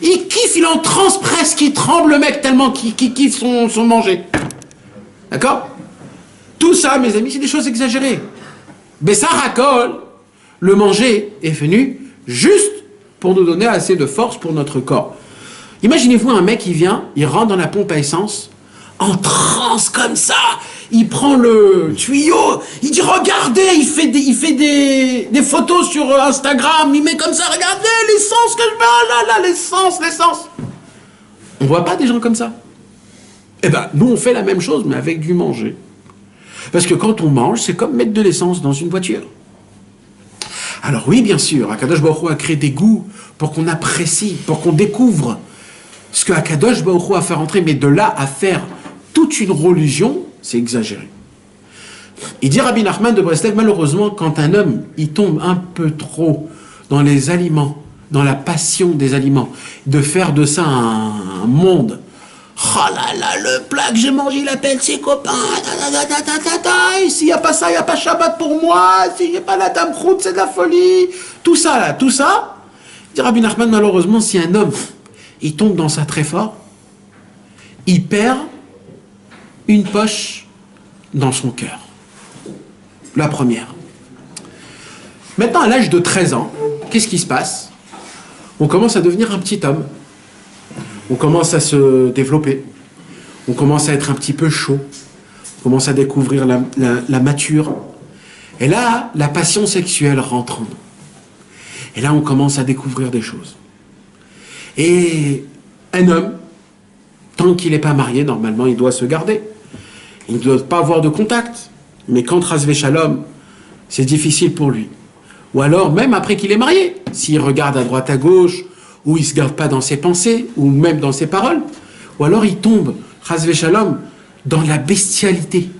il kiffe, il en transe presque, il tremble le mec tellement qu'il kiffe son manger. D'accord? Tout ça, mes amis, c'est des choses exagérées. Bessar Hakol, le manger est venu juste pour nous donner assez de force pour notre corps. Imaginez-vous un mec qui vient, il rentre dans la pompe à essence, en transe comme ça, il prend le tuyau, il dit regardez, il fait des photos sur Instagram, il met comme ça, regardez l'essence que je mets, là, l'essence. On voit pas des gens comme ça. Eh ben, nous on fait la même chose, mais avec du manger. Parce que quand on mange, c'est comme mettre de l'essence dans une voiture. Alors oui, bien sûr, Akadosh Baruch Hu a créé des goûts pour qu'on apprécie, pour qu'on découvre ce que Akadosh Baruch Hu a fait rentrer, mais de là à faire toute une religion, c'est exagéré. Il dit Rabbi Nachman de Breslev, malheureusement, quand un homme il tombe un peu trop dans les aliments, dans la passion des aliments, de faire de ça un monde Oh là là, le plat que j'ai mangé, il appelle ses copains. Et s'il n'y a pas ça, il n'y a pas Shabbat pour moi. Si j'ai pas la tamchout, c'est de la folie. Tout ça, là, tout ça. Dit Rabbi Nachman, malheureusement, si un homme, il tombe dans ça très fort, il perd une poche dans son cœur. La première. Maintenant, à l'âge de 13 ans, qu'est-ce qui se passe? On commence à devenir un petit homme. On commence à se développer. On commence à être un petit peu chaud. On commence à découvrir la mature. Et là, la passion sexuelle rentre en nous. Et là, on commence à découvrir des choses. Et un homme, tant qu'il n'est pas marié, normalement, il doit se garder. Il ne doit pas avoir de contact. Mais quand Rasvé Shalom, c'est difficile pour lui. Ou alors, même après qu'il est marié, s'il regarde à droite, à gauche, ou il ne se garde pas dans ses pensées, ou même dans ses paroles, ou alors il tombe, Rasvé Shalom, dans la bestialité,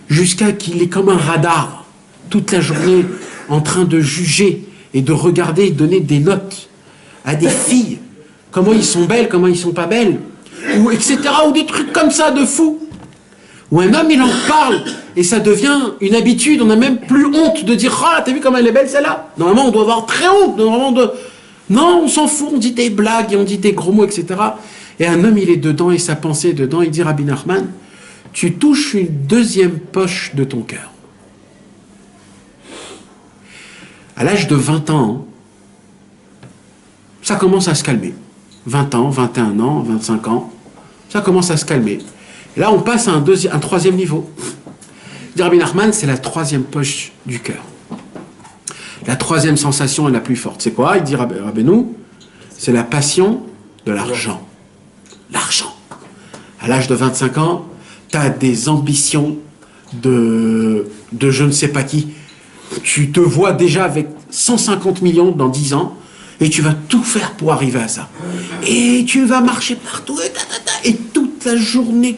jusqu'à qu'il est comme un radar, toute la journée, en train de juger et de regarder et donner des notes à des filles, comment ils sont belles, comment ils sont pas belles, ou etc., ou des trucs comme ça de fou. Ou un homme, il en parle, et ça devient une habitude, on n'a même plus honte de dire « Ah, t'as vu comme elle est belle celle-là ?» Normalement, on doit avoir très honte, Non, on s'en fout, on dit des blagues, et on dit des gros mots, etc. Et un homme, il est dedans, et sa pensée est dedans, il dit Rabbi Nachman, tu touches une deuxième poche de ton cœur. À l'âge de 20 ans, ça commence à se calmer. 20 ans, 21 ans, 25 ans, ça commence à se calmer. Et là, on passe à un troisième niveau. Dit Rabbi Nachman, c'est la troisième poche du cœur. La troisième sensation est la plus forte. C'est quoi? Il dit Rabbeinu, c'est la passion de l'argent. L'argent. À l'âge de 25 ans, tu as des ambitions de je ne sais pas qui. Tu te vois déjà avec 150 millions dans 10 ans et tu vas tout faire pour arriver à ça. Et tu vas marcher partout et toute la journée,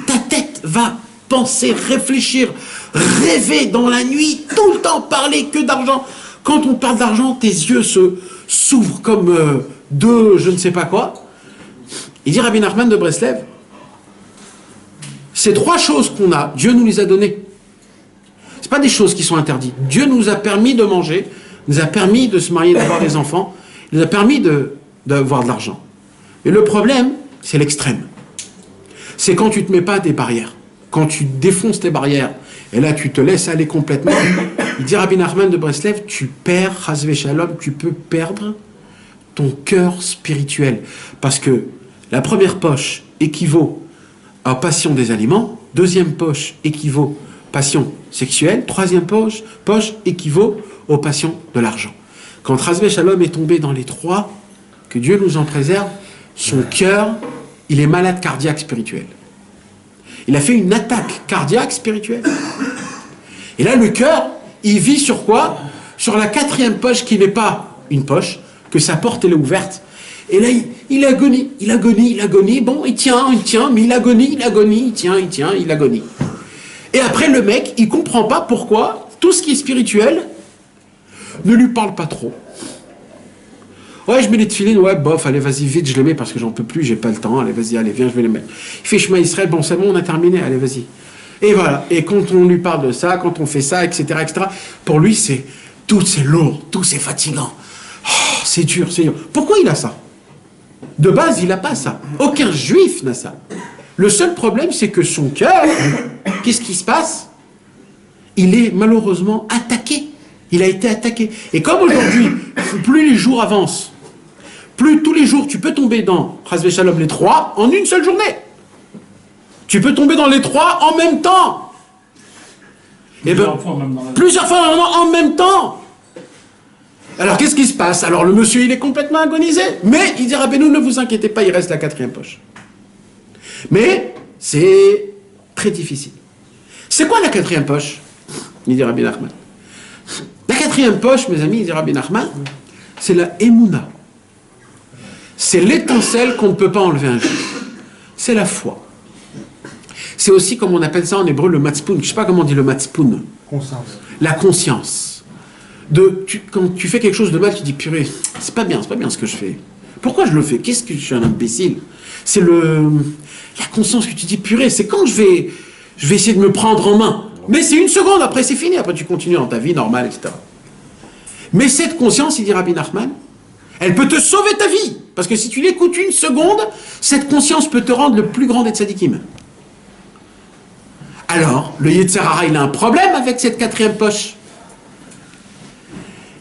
ta tête va penser, réfléchir, rêver dans la nuit, tout le temps parler que d'argent. Quand on parle d'argent, tes yeux s'ouvrent comme deux je ne sais pas quoi. Il dit Rabbi Nachman de Breslev, ces trois choses qu'on a, Dieu nous les a données. Ce pas des choses qui sont interdites. Dieu nous a permis de manger, nous a permis de se marier, d'avoir des enfants, il nous a permis d'avoir de l'argent. Mais le problème, c'est l'extrême. C'est quand tu ne te mets pas des barrières. Quand tu défonces tes barrières, et là tu te laisses aller complètement, il dit Rabbi Nachman de Breslev, tu perds, Chasvé Shalom, tu peux perdre ton cœur spirituel. Parce que la première poche équivaut à passion des aliments, deuxième poche équivaut passion sexuelle, troisième poche équivaut aux passions de l'argent. Quand Chasvé Shalom est tombé dans les trois, que Dieu nous en préserve, son cœur, il est malade cardiaque spirituel. Il a fait une attaque cardiaque spirituelle. Et là, le cœur, il vit sur quoi? Sur la quatrième poche qui n'est pas une poche, que sa porte elle est ouverte. Et là, il agonie. Bon, il tient, mais il agonie, il tient, il agonie. Et après, le mec, il comprend pas pourquoi tout ce qui est spirituel ne lui parle pas trop. Ouais, je mets les tefilines, ouais, bof, allez, vas-y, vite, je les mets parce que j'en peux plus, j'ai pas le temps, allez, vas-y, allez, viens, je vais les mettre. Il fait Shema Israël, bon, c'est bon, on a terminé, allez, vas-y. Et voilà, et quand on lui parle de ça, quand on fait ça, etc., pour lui, tout c'est lourd, tout c'est fatigant. Oh, c'est dur. Pourquoi il a ça? De base, il n'a pas ça. Aucun juif n'a ça. Le seul problème, c'est que son cœur, qu'est-ce qui se passe? Il est malheureusement attaqué. Il a été attaqué. Et comme aujourd'hui, plus les jours avancent, plus tous les jours, tu peux tomber dans Chasvé Shalom les trois en une seule journée. Tu peux tomber dans les trois en même temps. Plusieurs fois en même temps. Alors qu'est-ce qui se passe? Alors le monsieur, il est complètement agonisé. Mais il dit Rabbeinu, ne vous inquiétez pas, il reste la quatrième poche. Mais c'est très difficile. C'est quoi la quatrième poche? Il dit Rabbi Nachman. La quatrième poche, mes amis, il dit Rabbi Nachman, c'est la Emouna. C'est l'étincelle qu'on ne peut pas enlever un jour. C'est la foi. C'est aussi, comme on appelle ça en hébreu, le matzpoun. Je ne sais pas comment on dit le matzpoun. Conscience. La conscience. Quand tu fais quelque chose de mal, tu dis, purée, c'est pas bien ce que je fais. Pourquoi je le fais? Qu'est-ce que je suis un imbécile? C'est la conscience que tu dis, purée, c'est quand je vais essayer de me prendre en main. Mais c'est une seconde, après c'est fini, après tu continues dans ta vie normale, etc. Mais cette conscience, il dit Rabbi Nachman, elle peut te sauver ta vie. Parce que si tu l'écoutes une seconde, cette conscience peut te rendre le plus grand des tzadikim. Alors, le Yetzer Hara, il a un problème avec cette quatrième poche.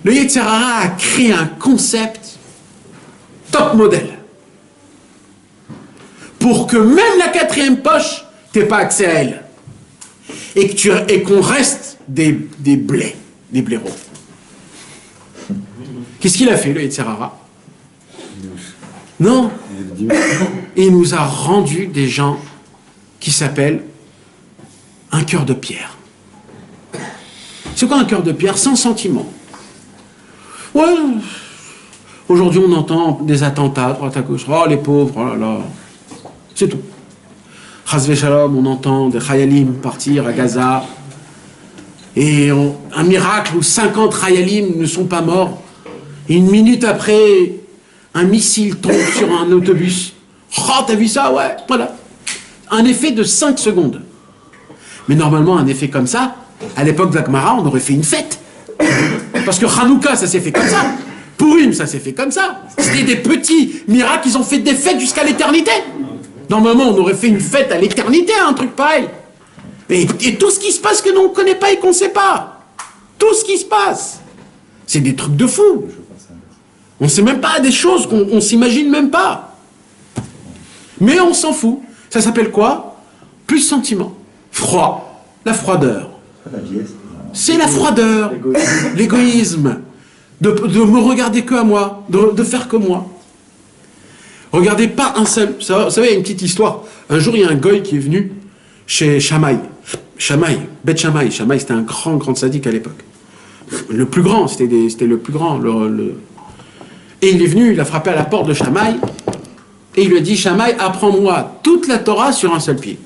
Le Yetzer Hara a créé un concept top modèle. Pour que même la quatrième poche, tu n'aies pas accès à elle. Et qu'on reste des blés, des blaireaux. Qu'est-ce qu'il a fait, le Yetzer Hara? Non. Il nous a rendu des gens qui s'appellent un cœur de pierre. C'est quoi un cœur de pierre? Sans sentiment. Ouais. Aujourd'hui, on entend des attentats à droite à gauche. Oh, les pauvres, oh là là. C'est tout. Chas v'shalom, on entend des Chayalim partir à Gaza. Et un miracle où 50 Chayalim ne sont pas morts. Et une minute après, un missile tombe sur un autobus. Oh, t'as vu ça? Ouais, voilà. Un effet de 5 secondes. Mais normalement, un effet comme ça, à l'époque d'Agmara, on aurait fait une fête. Parce que Hanouka, ça s'est fait comme ça. Purim, ça s'est fait comme ça. C'était des petits miracles, ils ont fait des fêtes jusqu'à l'éternité. Normalement, on aurait fait une fête à l'éternité, un truc pareil. Et tout ce qui se passe que l'on ne connaît pas et qu'on ne sait pas. Tout ce qui se passe. C'est des trucs de fou. On ne sait même pas des choses qu'on ne s'imagine même pas. Mais on s'en fout. Ça s'appelle quoi? Plus sentiment. Froid. La froideur. C'est la froideur. L'égoïsme. De me regarder que à moi. De faire que moi. Regardez pas un seul. Vous savez, il y a une petite histoire. Un jour, il y a un goy qui est venu chez Shammai. Shammai, Beth Shammai. Shammai, c'était un grand sadique à l'époque. Le plus grand, c'était le plus grand. Et il est venu, il a frappé à la porte de Shammai. Et il lui a dit, Shammai, apprends-moi toute la Torah sur un seul pied.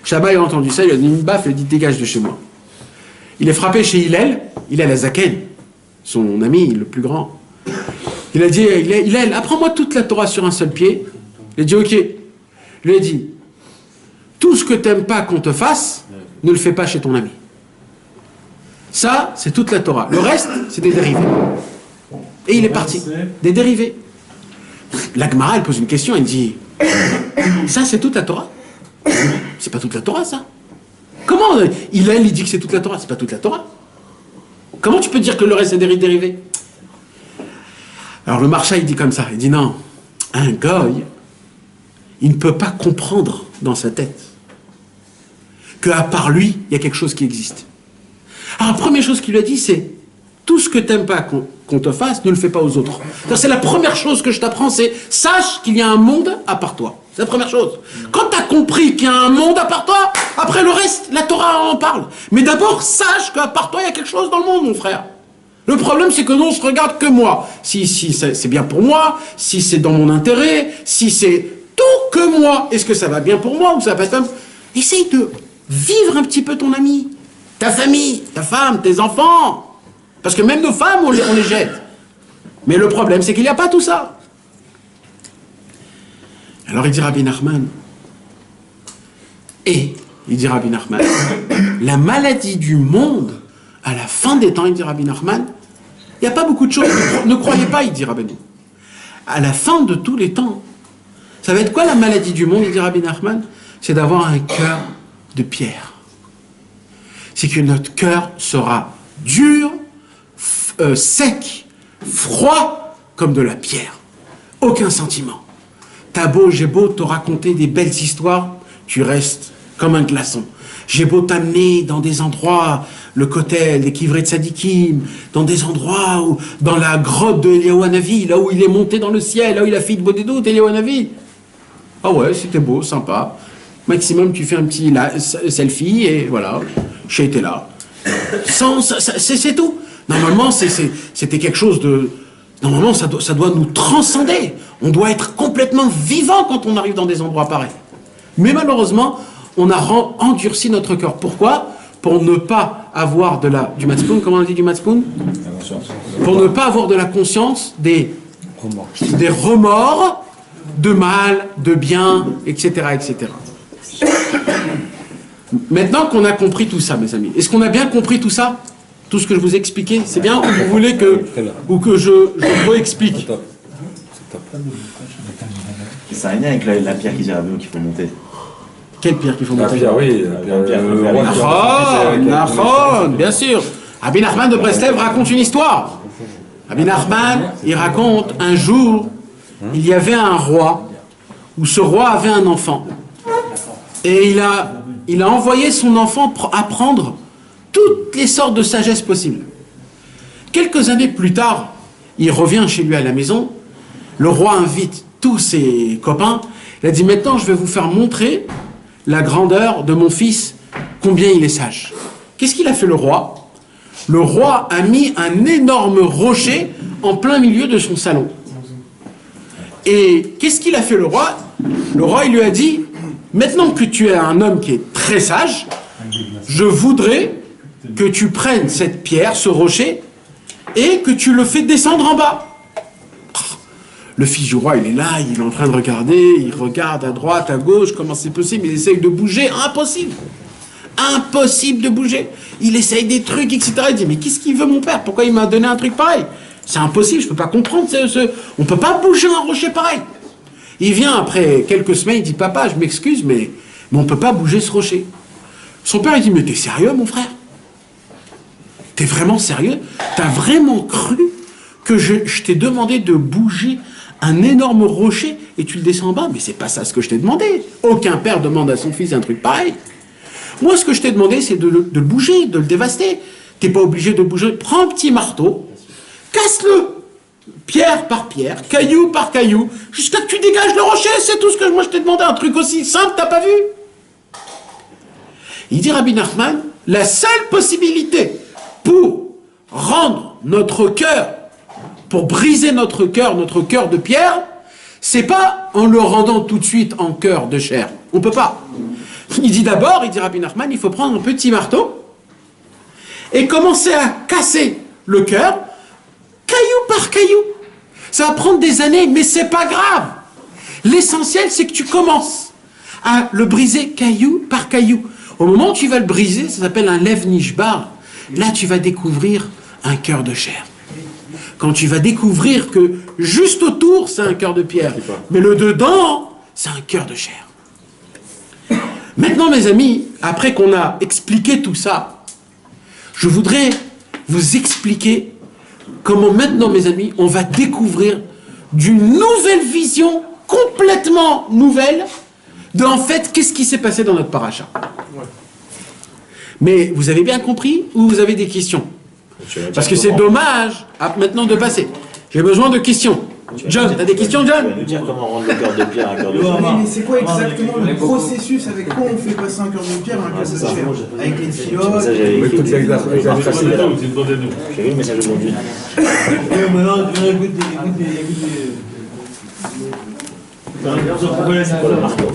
Shammai a entendu ça, il a donné une baffe, il a dit, dégage de chez moi. Il est frappé chez Hillel Azaken, son ami le plus grand. Il a dit, Hillel, apprends-moi toute la Torah sur un seul pied. Il a dit, ok. Il lui a dit, tout ce que t'aimes pas qu'on te fasse, ne le fais pas chez ton ami. Ça, c'est toute la Torah. Le reste, c'est des dérivés. Et il est parti. Des dérivés. La Gemara, elle pose une question, elle dit, ça, c'est toute la Torah? C'est pas toute la Torah, ça. Comment il dit que c'est toute la Torah? C'est pas toute la Torah. Comment tu peux dire que le reste, c'est des dérivés? Alors le marcha, il dit comme ça, il dit non, un goy, il ne peut pas comprendre dans sa tête qu'à part lui, il y a quelque chose qui existe. Alors la première chose qu'il lui a dit, c'est tout ce que tu n'aimes pas qu'on te fasse, ne le fais pas aux autres. C'est la première chose que je t'apprends, c'est sache qu'il y a un monde à part toi. C'est la première chose. Quand tu as compris qu'il y a un monde à part toi, après le reste, la Torah en parle. Mais d'abord, sache qu'à part toi, il y a quelque chose dans le monde, mon frère. Le problème, c'est que nous, on se regarde que moi. Si c'est bien pour moi, si c'est dans mon intérêt, si c'est tout que moi. Est-ce que ça va bien pour moi ou ça va pas bien? Essaye de vivre un petit peu ton ami, ta famille, ta femme, tes enfants. Parce que même nos femmes, on les jette. Mais le problème, c'est qu'il n'y a pas tout ça. Alors il dit Rabbi Nachman, il dit Rabbi Nachman, la maladie du monde, à la fin des temps, il dit Rabbi Nachman, il n'y a pas beaucoup de choses, ne croyez pas, il dit Rabbi. À la fin de tous les temps, ça va être quoi la maladie du monde, il dit Rabbi Nachman? C'est d'avoir un cœur de pierre. C'est que notre cœur sera dur, sec, froid, comme de la pierre. Aucun sentiment. T'as beau, j'ai beau te raconter des belles histoires, tu restes comme un glaçon. J'ai beau t'amener dans des endroits, le Kotel, les Kivrei Tzadikim, dans des endroits où, dans la grotte de Eliyahu Hanavi, là où il est monté dans le ciel, là où il a fait de Bodedut, Eliyahu Hanavi. Ah ouais, c'était beau, sympa. Maximum, tu fais un petit selfie et voilà, j'ai été là. C'est tout. Normalement, c'était quelque chose de... Normalement, ça doit nous transcender. On doit être complètement vivant quand on arrive dans des endroits pareils. Mais malheureusement, on a endurci notre cœur. Pourquoi? Pour ne pas avoir du matzpoun, comment on dit du matzpoun? Pour ne pas avoir de la conscience des Des remords de mal, de bien, etc., etc. Maintenant qu'on a compris tout ça, mes amis, est-ce qu'on a bien compris tout ça? Tout ce que je vous ai expliqué? C'est bien ou vous voulez que, ou que je re-explique? Ça a un lien avec la pierre qui dit à qu'il faut monter. Quelle pierre qu'il faut La monter? pierre, oui. La pierre, Nachon, bien sûr. Rabbi Nachman de Breslev raconte une histoire. Rabbi Nachman, il raconte un jour, il y avait un roi, où ce roi avait un enfant. Et il a envoyé son enfant apprendre toutes les sortes de sagesse possibles. Quelques années plus tard, il revient chez lui à la maison, le roi invite tous ses copains, il a dit maintenant je vais vous faire montrer la grandeur de mon fils, combien il est sage. Qu'est-ce qu'il a fait le roi? Le roi a mis un énorme rocher en plein milieu de son salon. Et qu'est-ce qu'il a fait le roi? Le roi il lui a dit maintenant que tu es un homme qui est très sage, je voudrais que tu prennes cette pierre, ce rocher, et que tu le fais descendre en bas. Le fils du roi, il est là, il est en train de regarder, il regarde à droite, à gauche, comment c'est possible, il essaye de bouger, impossible. Impossible de bouger. Il essaye des trucs, etc. Il dit, mais qu'est-ce qu'il veut mon père? Pourquoi il m'a donné un truc pareil? C'est impossible, je ne peux pas comprendre. On ne peut pas bouger un rocher pareil. Il vient après quelques semaines, il dit, papa, je m'excuse, mais on ne peut pas bouger ce rocher. Son père, il dit, mais t'es sérieux, mon frère? T'es vraiment sérieux? T'as vraiment cru que je t'ai demandé de bouger un énorme rocher et tu le descends en bas? Mais c'est pas ça ce que je t'ai demandé. Aucun père demande à son fils un truc pareil. Moi, ce que je t'ai demandé, c'est de le bouger, de le dévaster. T'es pas obligé de le bouger. Prends un petit marteau, casse-le, pierre par pierre, caillou par caillou, jusqu'à ce que tu dégages le rocher. C'est tout ce que moi je t'ai demandé. Un truc aussi simple, t'as pas vu? Il dit Rabbi Nachman, la seule possibilité pour rendre notre cœur, pour briser notre cœur de pierre, c'est pas en le rendant tout de suite en cœur de chair. On peut pas. Il dit d'abord, il dit Rabbi Nachman, il faut prendre un petit marteau et commencer à casser le cœur, caillou par caillou. Ça va prendre des années, mais c'est pas grave. L'essentiel, c'est que tu commences à le briser caillou par caillou. Au moment où tu vas le briser, ça s'appelle un lev nishbar. Là, tu vas découvrir un cœur de chair. Quand tu vas découvrir que juste autour, c'est un cœur de pierre, mais le dedans, c'est un cœur de chair. Maintenant, mes amis, après qu'on a expliqué tout ça, je voudrais vous expliquer comment maintenant, mes amis, on va découvrir d'une nouvelle vision, complètement nouvelle, de en fait, qu'est-ce qui s'est passé dans notre paracha. Mais vous avez bien compris ou vous avez des questions? Parce que c'est dommage maintenant de passer. J'ai besoin de questions. John, t'as des questions, John? Tu vas nous dire comment rendre le cœur de pierre un cœur de chair. Mais c'est quoi exactement le processus? Avec quoi on fait passer un cœur de pierre à un cœur de chair? Avec les filotes? Ça, j'avais écrit. Toutes les glaces. J'ai vu le message aujourd'hui. Maintenant, écoute. C'est quoi le marteau?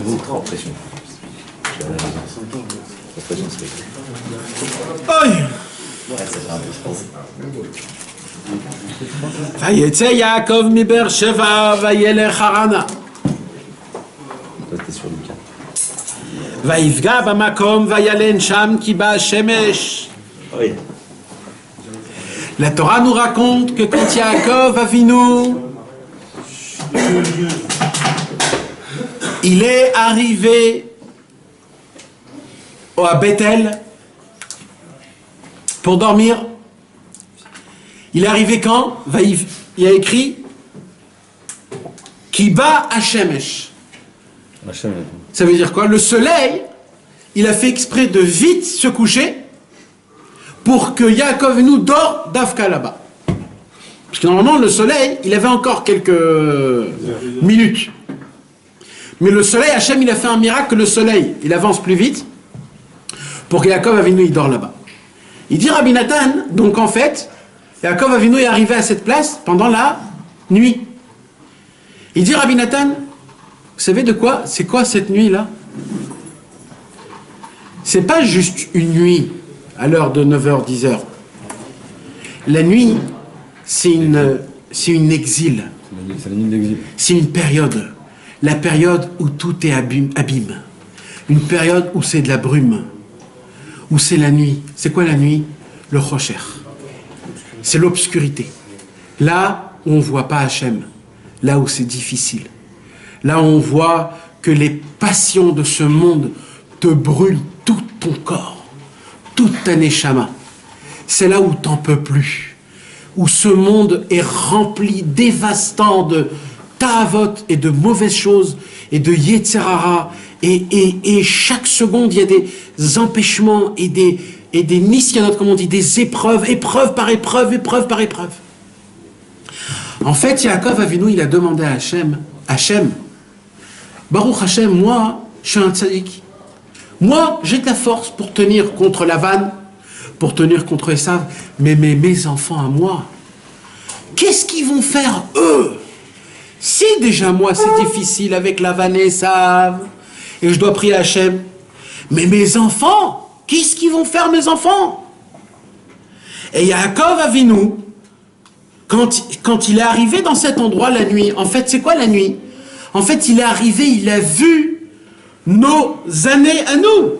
Vous, trop en pression. La pression, c'est Aïe. ouais, ça fait un peu, je pense. Vayetze Yaakov mi Beersheva vayelech Harana. Toi, t'es sur Lucas. Vayivga bamakom vayalen sham ki ba shemesh. Oui. La Torah nous raconte que quand Yaakov Avinu, il est arrivé à Bethel pour dormir. Il est arrivé quand? Il a écrit Kiba Hashemesh. Ça veut dire quoi? Le soleil, il a fait exprès de vite se coucher pour que Yaakov Avinu dort d'Afka là-bas. Parce que normalement, le soleil, il avait encore quelques minutes. Mais le soleil, Hachem, il a fait un miracle que le soleil, il avance plus vite pour que Yaakov Avinu, il dort là-bas. Il dit Rabbi Nathan, donc en fait, Yaakov Avinu est arrivé à cette place pendant la nuit. Il dit Rabbi Nathan, vous savez de quoi? C'est quoi cette nuit-là? c'est pas juste une nuit à l'heure de 9h, 10h. La nuit, c'est une exil. C'est la nuit de l'exil. C'est une période. La période où tout est abîme. Une période où c'est de la brume. Où c'est la nuit. C'est quoi la nuit? Le Rocher. C'est l'obscurité. Là où on ne voit pas Hachem. Là où c'est difficile. Là où on voit que les passions de ce monde te brûlent tout ton corps. Toute ta neshama. C'est là où t'en peux plus. Où ce monde est rempli, dévastant de ta'avot et de mauvaises choses et de yetzerara. Et chaque seconde, il y a des empêchements et des nisyanot, comme on dit, des épreuves, épreuve par épreuve, épreuve par épreuve. En fait, Yaakov Avinu, il a demandé à Hachem, Baruch Hachem, moi, je suis un tzaddik. Moi, j'ai de la force pour tenir contre Lavan, pour tenir contre Esav, mais mes enfants à moi, qu'est-ce qu'ils vont faire, eux? Si déjà, moi, c'est difficile avec Lavan et Esav, et je dois prier à Hachem, mais mes enfants, qu'est-ce qu'ils vont faire, mes enfants? Et Yaakov Avinu, quand il est arrivé dans cet endroit la nuit, en fait, c'est quoi la nuit? En fait, il est arrivé, il a vu nos années à nous.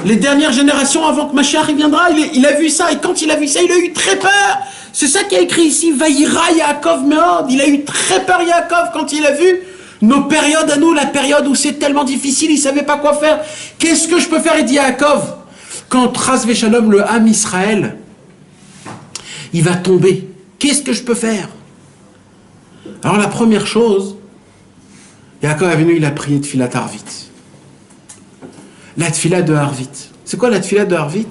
Les dernières générations avant que Mashiach viendra, il a vu ça. Et quand il a vu ça, il a eu très peur. C'est ça qui est écrit ici, Vaïra Yaakov Meod. Il a eu très peur, Yaakov, quand il a vu nos périodes à nous, la période où c'est tellement difficile, il ne savait pas quoi faire. Qu'est-ce que je peux faire? Il dit Yaakov, quand Ras Veshalom, le Ham Israël, il va tomber. Qu'est-ce que je peux faire? Alors la première chose, Yaakov Avinu, il a prié Tfilat Arvit. La Tfilat de Arvit. C'est quoi la Tfilat de Arvit?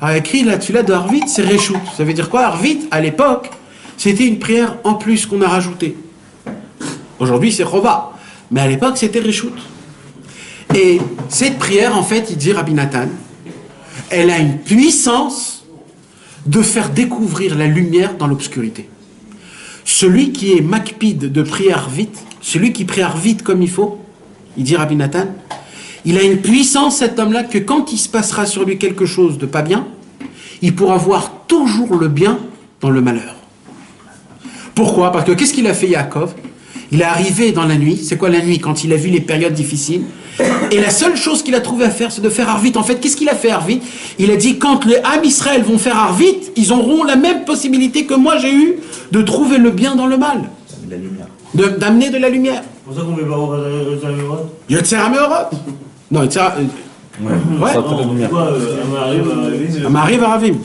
Alors écrit la Tfilat de Arvit, c'est Réchout. Ça veut dire quoi? Arvit, à l'époque, c'était une prière en plus qu'on a rajoutée. Aujourd'hui, c'est Chova. Mais à l'époque, c'était Réchout. Et cette prière, en fait, il dit Rabbi Nathan, elle a une puissance de faire découvrir la lumière dans l'obscurité. Celui qui est makpid de prier Arvit, celui qui prie Arvit comme il faut, il dit Rabbi Nathan, il a une puissance, cet homme-là, que quand il se passera sur lui quelque chose de pas bien, il pourra voir toujours le bien dans le malheur. Pourquoi? Parce que qu'est-ce qu'il a fait Yaakov? Il est arrivé dans la nuit. C'est quoi la nuit? Quand il a vu les périodes difficiles. Et la seule chose qu'il a trouvé à faire, c'est de faire Arvit. En fait, qu'est-ce qu'il a fait Arvit? Il a dit, quand les Ham Israël vont faire Arvit, ils auront la même possibilité que moi j'ai eu de trouver le bien dans le mal. De la lumière. D'amener de la lumière. C'est pour ça qu'on met Baruch Yotzer HaMeorot. Non, Yotzer... Ouais. Ça fait la lumière. Amariv Aravim.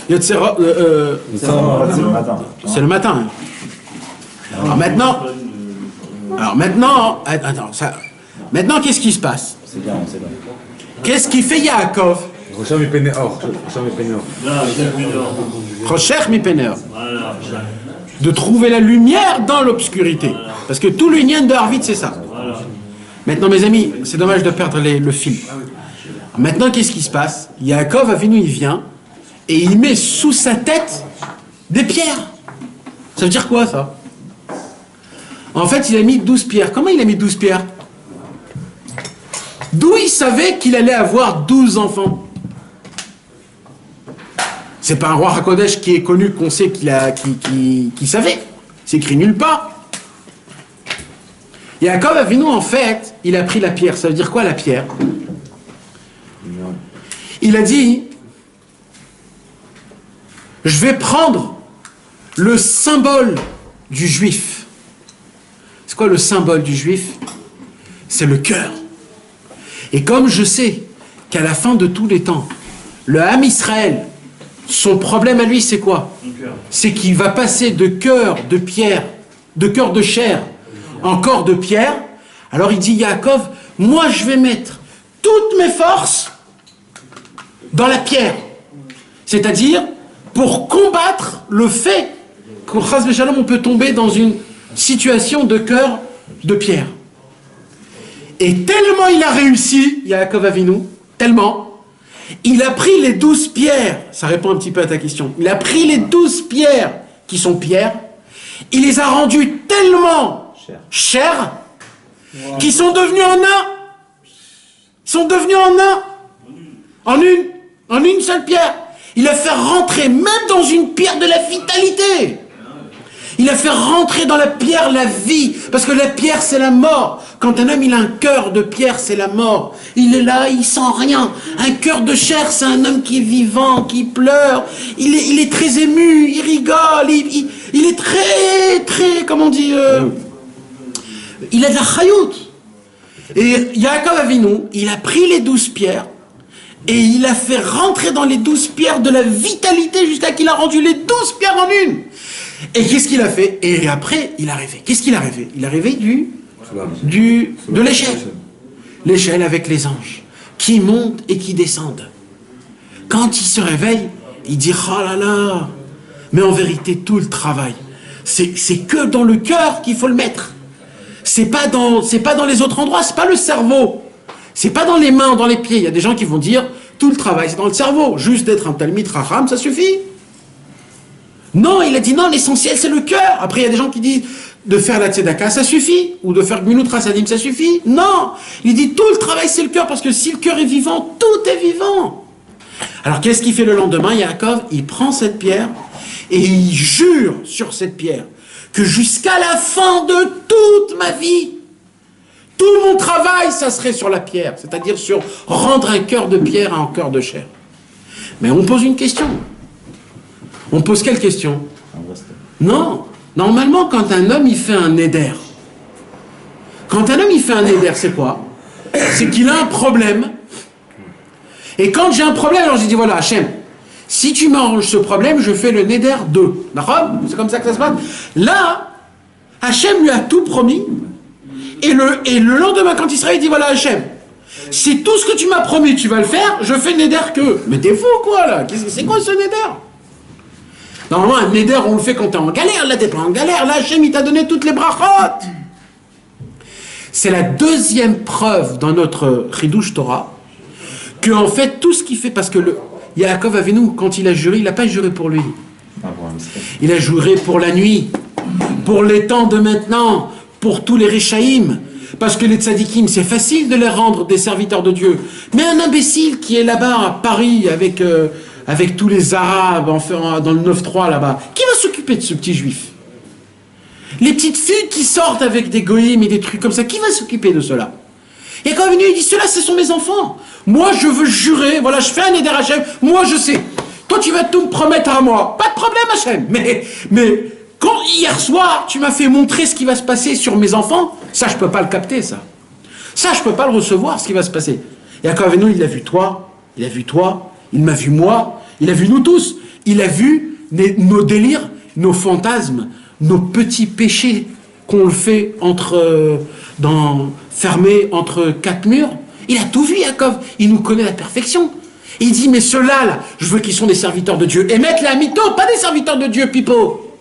Yotzer... C'est le matin. C'est le matin. Alors maintenant, attends, maintenant qu'est-ce qui se passe? C'est bien, c'est bien. Qu'est-ce qui fait Yaakov? Rocham et Pénéor. Rocher Mipener. De trouver la lumière dans l'obscurité. Parce que tout l'union de Harvit, c'est ça. Maintenant, mes amis, c'est dommage de perdre le fil. Maintenant, qu'est-ce qui se passe? Yaakov Avinu, il vient et il met sous sa tête des pierres. Ça veut dire quoi, ça? En fait, il a mis 12 pierres. Comment il a mis 12 pierres? D'où il savait qu'il allait avoir 12 enfants? C'est pas un roi Hakodesh qui est connu, qu'on sait qu'il savait. C'est écrit nulle part. Yaakov Avinu, en fait, il a pris la pierre. Ça veut dire quoi, la pierre? Il a dit, je vais prendre le symbole du juif. C'est quoi le symbole du juif? C'est le cœur. Et comme je sais qu'à la fin de tous les temps, le Ham Israël, son problème à lui, c'est quoi? C'est qu'il va passer de cœur de pierre, de cœur de chair, en corps de pierre. Alors il dit, Yaakov, moi je vais mettre toutes mes forces dans la pierre. C'est-à-dire, pour combattre le fait qu'au Chas V'Shalom, on peut tomber dans une situation de cœur de pierre. Et tellement il a réussi, Yaakov Avinu, tellement, il a pris les 12 pierres, ça répond un petit peu à ta question, il a pris les 12 pierres qui sont pierres, il les a rendues tellement chères, qui sont devenues en un. Ils sont devenus en une seule pierre. Il a fait rentrer, même dans une pierre, de la vitalité. Il a fait rentrer dans la pierre la vie, parce que la pierre c'est la mort. Quand un homme il a un cœur de pierre, c'est la mort. Il est là, il sent rien. Un cœur de chair, c'est un homme qui est vivant, qui pleure. Il est très ému, il rigole, il est très, comment on dit, il a de la chayout. Et Yaakov Avinu, il a pris les 12 pierres et il a fait rentrer dans les 12 pierres de la vitalité jusqu'à qu'il a rendu les 12 pierres en une. Et qu'est-ce qu'il a fait? Et après, il a rêvé. Qu'est-ce qu'il a rêvé? Il a rêvé de l'échelle. L'échelle avec les anges qui montent et qui descendent. Quand il se réveille, il dit « Oh là là !» Mais en vérité, tout le travail, c'est que dans le cœur qu'il faut le mettre. C'est pas dans les autres endroits, c'est pas le cerveau. C'est pas dans les mains, dans les pieds. Il y a des gens qui vont dire « Tout le travail, c'est dans le cerveau. Juste d'être un Talmid Raham, ça suffit. » Non, il a dit non, l'essentiel c'est le cœur. Après, il y a des gens qui disent de faire la tzedaka, ça suffit. Ou de faire Gmilut Rasadim, ça suffit. Non, il dit tout le travail c'est le cœur, parce que si le cœur est vivant, tout est vivant. Alors, qu'est-ce qu'il fait le lendemain, Yaakov? Il prend cette pierre et il jure sur cette pierre que jusqu'à la fin de toute ma vie, tout mon travail, ça serait sur la pierre. C'est-à-dire sur rendre un cœur de pierre à un cœur de chair. Mais on pose une question. On pose quelle question? Non. Normalement, quand un homme il fait un néder, c'est quoi? C'est qu'il a un problème. Et quand j'ai un problème, alors j'ai dit voilà, Hachem, si tu m'arranges ce problème, je fais le néder 2. D'accord? C'est comme ça que ça se passe. Là, Hachem lui a tout promis. Et le lendemain, quand il se réveille, il dit voilà, Hachem, si tout ce que tu m'as promis, tu vas le faire, je fais le néder que. Mais t'es fou quoi là? C'est quoi ce néder? Normalement, un néder, on le fait quand t'es en galère. Là, t'es pas en galère. Là, Hachem, il t'a donné toutes les brachot. C'est la deuxième preuve dans notre Chidush Torah que, en fait, tout ce qu'il fait, parce que Yaakov Avinu, quand il a juré, il n'a pas juré pour lui. Il a juré pour la nuit, pour les temps de maintenant, pour tous les Réchaïm. Parce que les tzadikim, c'est facile de les rendre des serviteurs de Dieu. Mais un imbécile qui est là-bas à Paris avec tous les Arabes dans le 9-3 là-bas, qui va s'occuper de ce petit juif? Les petites filles qui sortent avec des goïms et des trucs comme ça, qui va s'occuper de cela? Et quand il est venu, il dit, ceux-là, ce sont mes enfants. Moi, je veux jurer, voilà, je fais un éder Hachem, moi, je sais. Toi, tu vas tout me promettre à moi. Pas de problème, Hachem. Mais quand hier soir, tu m'as fait montrer ce qui va se passer sur mes enfants, ça, je peux pas le capter, ça. Ça, je peux pas le recevoir, ce qui va se passer. Et quand Avinu, il a vu toi, il m'a vu moi, il a vu nous tous. Il a vu nos délires, nos fantasmes, nos petits péchés qu'on le fait fermés entre quatre murs. Il a tout vu, Yaakov. Il nous connaît à la perfection. Et il dit, mais ceux-là, là, je veux qu'ils soient des serviteurs de Dieu. Émet la mytho, pas des serviteurs de Dieu, pipo.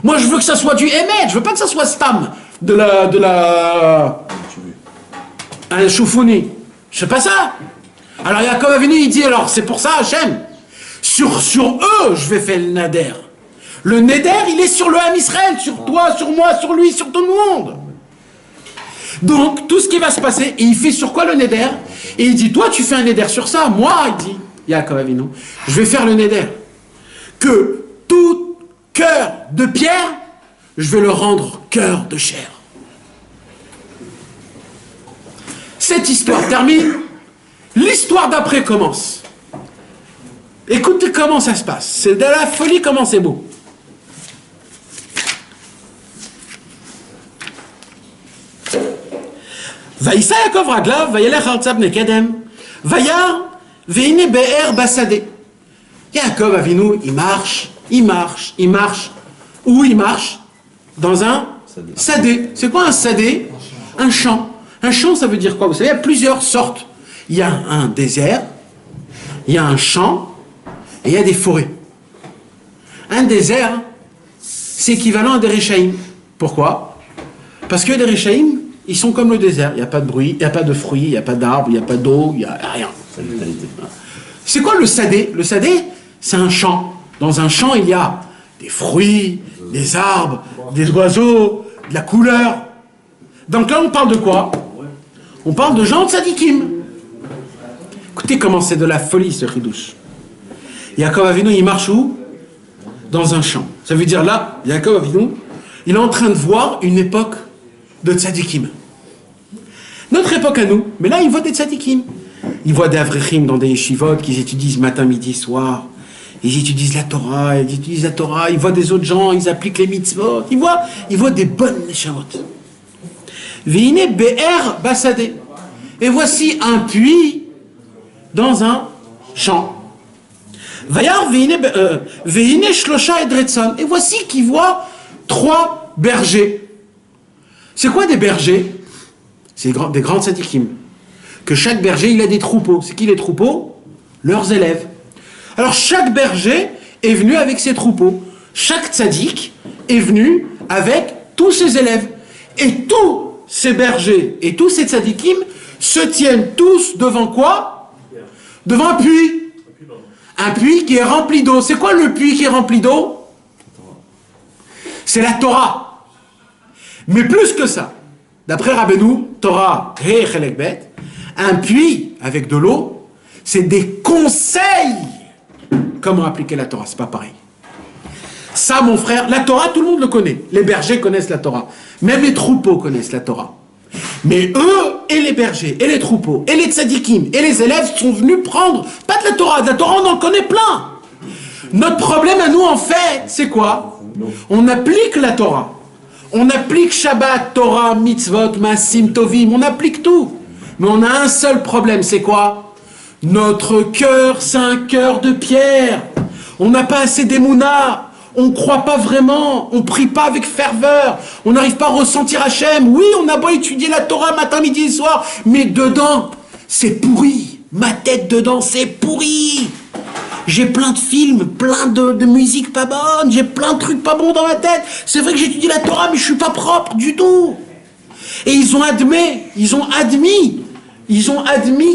Moi, je veux que ça soit du Émet. Je veux pas que ça soit Stam, un choufouni. Je fais pas ça. Alors Yaakov est venu, il dit, alors c'est pour ça, Hachem, sur eux, je vais faire le nader. Le neder, il est sur le Ham Israël, sur toi, sur moi, sur lui, sur tout le monde. Donc, tout ce qui va se passer, et il fait sur quoi le neder? Et il dit, toi, tu fais un neder sur ça. Moi, il dit, Yaakov Avinu, je vais faire le neder. Que tout cœur de pierre, je vais le rendre cœur de chair. Cette histoire termine. L'histoire d'après commence. Écoutez comment ça se passe. C'est de la folie, comment c'est beau. Vaïssa Yaakov Raglav, Vayelech Artzav Nekedem, Vayar, Veine Be'er Basade. Yaakov Avinu, il marche. Où il marche? Dans un sadé. C'est quoi un sadé? Un champ. Un champ, ça veut dire quoi? Vous savez, il y a plusieurs sortes. Il y a un désert, il y a un champ, et il y a des forêts. Un désert, c'est équivalent à des Réchaïm. Pourquoi? Parce que les Réchaïm, ils sont comme le désert. Il n'y a pas de bruit, il n'y a pas de fruits, il n'y a pas d'arbres, il n'y a pas d'eau, il n'y a rien. C'est quoi le sadé? Le sadé, c'est un champ. Dans un champ, il y a des fruits, des arbres, des oiseaux, de la couleur. Donc là, on parle de quoi? On parle de gens de tzadikim. Écoutez comment c'est de la folie ce chidouche. Yaakov Avinu, il marche où? Dans un champ. Ça veut dire là, Yaakov Avinu, il est en train de voir une époque de tzadikim. Notre époque à nous, mais là il voit des tzadikim. Il voit des avrechim dans des yeshivot qui étudient matin, midi, soir. Ils étudient la Torah, il voit des autres gens, ils appliquent les mitzvot. Il voit des bonnes neshamot. Veine be'er basadeh. Et voici un puits dans un champ. Vayar veine shlosha edretson. Et voici qu'il voit 3 bergers. C'est quoi des bergers? C'est des grands tzadikim. Que chaque berger, il a des troupeaux. C'est qui les troupeaux? Leurs élèves. Alors chaque berger est venu avec ses troupeaux. Chaque tzadik est venu avec tous ses élèves. Et tous ces bergers et tous ces tzadikim se tiennent tous devant quoi? Devant un puits. Un puits qui est rempli d'eau. C'est quoi le puits qui est rempli d'eau? C'est la Torah. Mais plus que ça. D'après Rabbeinu, Torah, Chelek Bet, un puits avec de l'eau, c'est des conseils. Comment appliquer la Torah, c'est pas pareil. Ça, mon frère, la Torah, tout le monde le connaît. Les bergers connaissent la Torah. Même les troupeaux connaissent la Torah. Mais eux, et les bergers, et les troupeaux, et les tzadikim, et les élèves sont venus prendre, pas de la Torah, on en connaît plein. Notre problème à nous, en fait, c'est quoi? On applique la Torah. On applique Shabbat, Torah, Mitzvot, Maasim, Tovim, on applique tout. Mais on a un seul problème, c'est quoi? Notre cœur, c'est un cœur de pierre. On n'a pas assez d'émouna. On ne croit pas vraiment. On ne prie pas avec ferveur. On n'arrive pas à ressentir Hachem. Oui, on a beau étudier la Torah matin, midi et soir, mais dedans, c'est pourri. Ma tête dedans, c'est pourri. J'ai plein de films, plein de musique pas bonne. J'ai plein de trucs pas bons dans ma tête. C'est vrai que j'étudie la Torah, mais je suis pas propre du tout. Et ils ont admis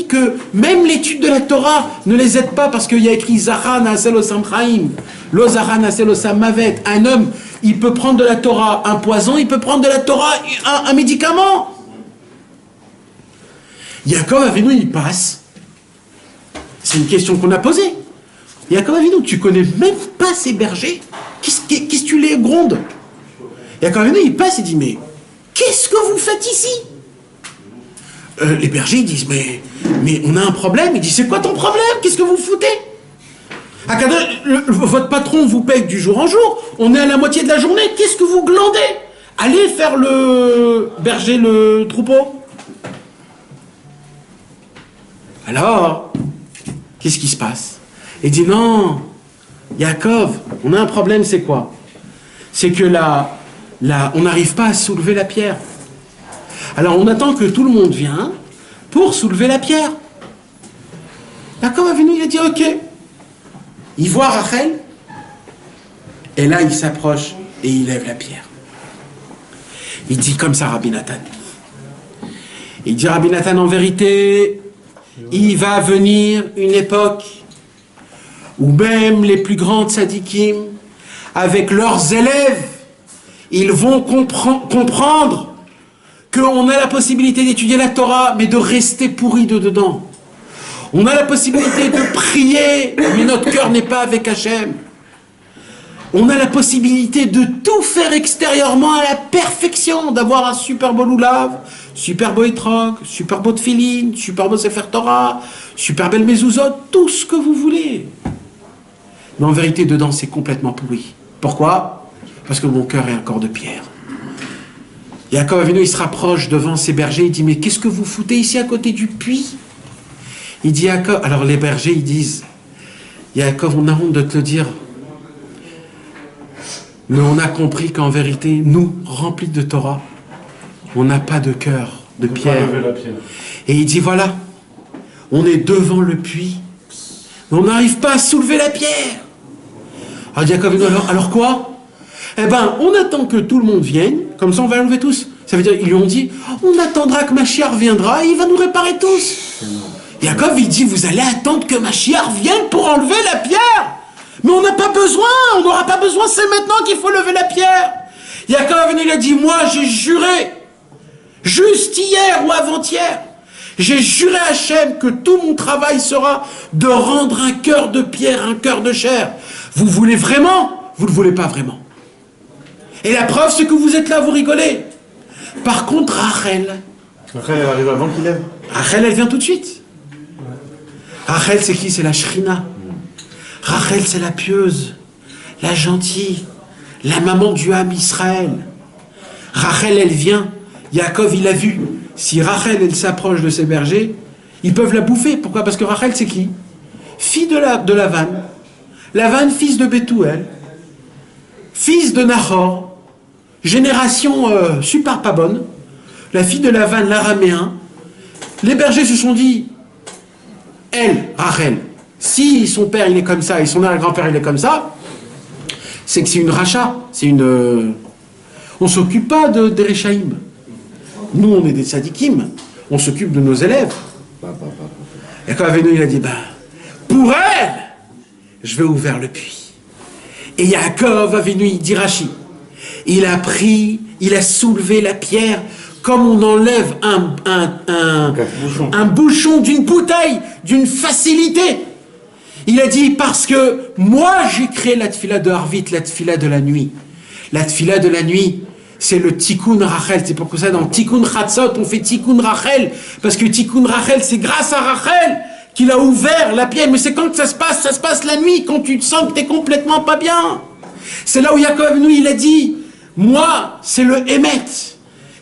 que même l'étude de la Torah ne les aide pas parce qu'il y a écrit Zahar Na'asel Osam Chaim, Lo Zahar Na'asel Osam Mavet. Un homme, il peut prendre de la Torah un poison, il peut prendre de la Torah un médicament. Yaakov Avinu, il passe. C'est une question qu'on a posée. Yaakov Avinu, tu connais même pas ces bergers? Qu'est-ce que tu les grondes? Yaakov Avinu, il passe et dit, mais qu'est-ce que vous faites ici? Les bergers ils disent mais on a un problème. Il dit c'est quoi ton problème? Qu'est-ce que vous foutez? Votre patron vous paye du jour en jour. On est à la moitié de la journée. Qu'est-ce que vous glandez? Allez faire le berger le troupeau. Alors qu'est-ce qui se passe? Il dit non, Yaakov, on a un problème. C'est quoi? C'est que là on n'arrive pas à soulever la pierre. Alors on attend que tout le monde vienne pour soulever la pierre. Yaakov Avinu, il a dit ok. Il voit Rachel, et là il s'approche et il lève la pierre. Il dit comme ça Rabbi Nathan. Il dit Rabbi Nathan, en vérité, il va venir une époque où même les plus grands tzadikim, avec leurs élèves, ils vont comprendre qu'on a la possibilité d'étudier la Torah, mais de rester pourri de dedans. On a la possibilité de prier, mais notre cœur n'est pas avec Hachem. On a la possibilité de tout faire extérieurement à la perfection, d'avoir un super beau loulav, super beau etrog, super beau tefillin, super beau sefer Torah, super belle mezuzot, tout ce que vous voulez. Mais en vérité, dedans, c'est complètement pourri. Pourquoi? Parce que mon cœur est un corps de pierre. Yaakov Avinu, il se rapproche devant ses bergers, il dit, mais qu'est-ce que vous foutez ici à côté du puits? Il dit, Yaakov, alors les bergers, ils disent, Yaakov, on a honte de te le dire, mais on a compris qu'en vérité, nous, remplis de Torah, on n'a pas de cœur de pierre. Et il dit, voilà, on est devant le puits, mais on n'arrive pas à soulever la pierre. Alors Yaakov Avinu, alors quoi? Eh ben, on attend que tout le monde vienne, comme ça on va l'enlever tous. Ça veut dire, ils lui ont dit, on attendra que Mashiach viendra et il va nous réparer tous. Yaakov, il dit, vous allez attendre que Mashiach vienne pour enlever la pierre? Mais on n'a pas besoin, on n'aura pas besoin, c'est maintenant qu'il faut lever la pierre. Yaakov, il a dit, moi j'ai juré, juste hier ou avant-hier, J'ai juré à Hachem que tout mon travail sera de rendre un cœur de pierre, un cœur de chair. Vous voulez vraiment? Vous ne voulez pas vraiment. Et la preuve, c'est que vous êtes là, vous rigolez. Par contre, Rachel, Elle arrive avant qu'il aime. Rachel, elle vient tout de suite. Rachel, c'est qui? C'est la Shrina. Rachel, c'est la pieuse, la gentille, la maman du âme Israël. Rachel, elle vient. Yaakov, il a vu. Si Rachel, elle s'approche de ses bergers, ils peuvent la bouffer. Pourquoi? Parce que Rachel, c'est qui? Fille de Lavan. Lavan, fils de Bethuel. Fils de Nahor. Génération super pas bonne. La fille de Lavan, l'araméen. Les bergers se sont dit, elle, Rachel, si son père il est comme ça et son arrière-grand-père il est comme ça, c'est que c'est une rachat, c'est une... On s'occupe pas des Réchaïm. Nous, on est des tzadikim, on s'occupe de nos élèves. Et quand Avenu, il a dit, pour elle, je vais ouvrir le puits. Et Yaakov Avenu, il dit Rashi, il a pris, il a soulevé la pierre comme on enlève un bouchon d'une bouteille, d'une facilité. Il a dit, parce que moi, j'ai créé la tfila de Harvit, la tfila de la nuit. La tfila de la nuit, c'est le tikkun Rachel. C'est pour ça, dans tikkun Chatzot, on fait tikkun Rachel. Parce que tikkun Rachel, c'est grâce à Rachel qu'il a ouvert la pierre. Mais c'est quand que ça se passe la nuit, quand tu te sens que tu es complètement pas bien. C'est là où Yaakov, nous, il a dit, moi, c'est le Hémet.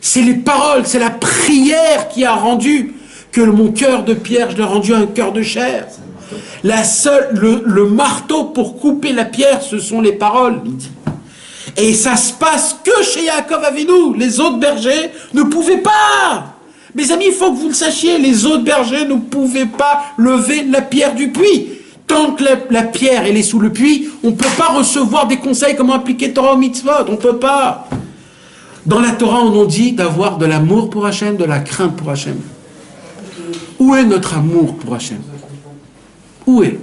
C'est les paroles, c'est la prière qui a rendu que mon cœur de pierre, je l'ai rendu un cœur de chair. Le marteau pour couper la pierre, ce sont les paroles, il dit. Et ça se passe que chez Yaakov Avinu. Les autres bergers ne pouvaient pas. Mes amis, il faut que vous le sachiez, les autres bergers ne pouvaient pas lever la pierre du puits. Tant que la pierre elle est sous le puits, on ne peut pas recevoir des conseils comment appliquer Torah au mitzvot. On ne peut pas. Dans la Torah, on nous dit d'avoir de l'amour pour Hachem, de la crainte pour Hachem. Où est notre amour pour Hachem? Où est?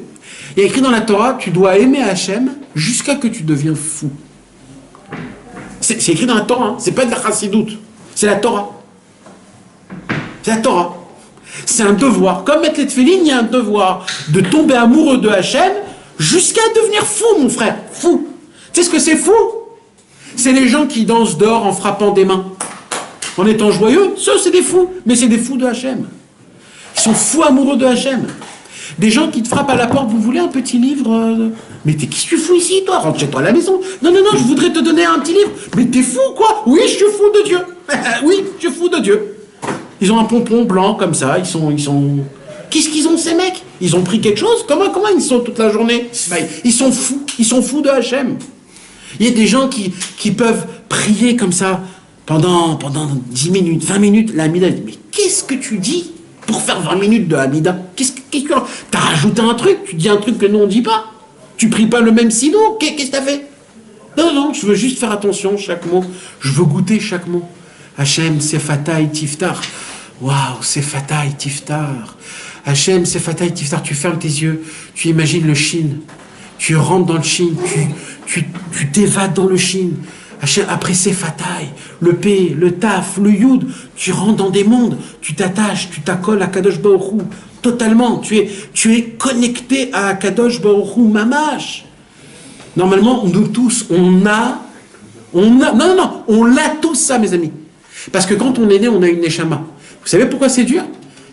Il y a écrit dans la Torah, tu dois aimer Hachem jusqu'à que tu deviens fou. C'est écrit dans la Torah, hein. C'est pas de la chassidoute, c'est la Torah. C'est la Torah. C'est un devoir. Comme mettre les tefilines, il y a un devoir de tomber amoureux de Hachem jusqu'à devenir fou, mon frère. Fou. Tu sais ce que c'est fou? C'est les gens qui dansent dehors en frappant des mains, en étant joyeux. Ça, c'est des fous. Mais c'est des fous de Hachem. Ils sont fous amoureux de Hachem. Des gens qui te frappent à la porte, vous voulez un petit livre Mais qu'est-ce que tu fous ici, toi? Rentre chez toi à la maison. Non, je voudrais te donner un petit livre. Mais t'es fou, quoi? Oui, je suis fou de Dieu. Oui, je suis fou de Dieu. Ils ont un pompon blanc comme ça, ils sont... Qu'est-ce qu'ils ont, ces mecs? Ils ont pris quelque chose? Comment ils sont toute la journée? Ils sont fous de Hachem. Il y a des gens qui peuvent prier comme ça pendant 10 minutes, 20 minutes, la Hamida. Mais qu'est-ce que tu dis pour faire 20 minutes de Hamida? Qu'est-ce que t'as rajouté un truc? Tu dis un truc que nous on dit pas? Tu pries pas le même sinon? Qu'est-ce que t'as fait? Non, je veux juste faire attention chaque mot. Je veux goûter chaque mot. Hachem, Sefatai, Tiftar. Waouh, Sefatai, Tiftar. Hachem, Sefatai, Tiftar. Tu fermes tes yeux, tu imagines le Shin. Tu rentres dans le Shin, tu t'évades dans le Shin. Après Sefatai, le P, le Taf, le Yud, tu rentres dans des mondes, tu t'attaches, tu t'accoles à Kadosh Baruch Hu, totalement. Tu es connecté à Kadosh Baruch Hu, Mamash. Normalement, nous tous, on l'a tous ça, mes amis. Parce que quand on est né, on a une neshama. Vous savez pourquoi c'est dur?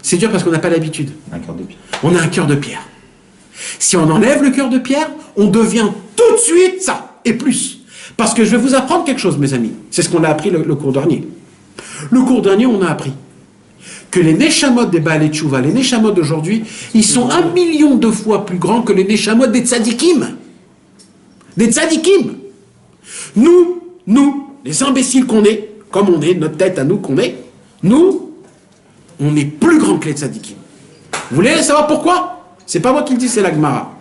C'est dur parce qu'on n'a pas l'habitude. Un cœur de pierre. On a un cœur de pierre. Si on enlève le cœur de pierre, on devient tout de suite ça, et plus. Parce que je vais vous apprendre quelque chose, mes amis. C'est ce qu'on a appris le cours dernier. Le cours dernier, on a appris que les neshamot des Baalei Tshuva, les neshamot d'aujourd'hui, ils sont 1 million de fois plus grands que les neshamot des tzadikim. Des tzadikim. Nous, les imbéciles qu'on est, comme on est, notre tête à nous qu'on est, nous, on est plus grands que les tzadikim. Vous voulez savoir pourquoi? C'est pas moi qui le dis, c'est la Gemara.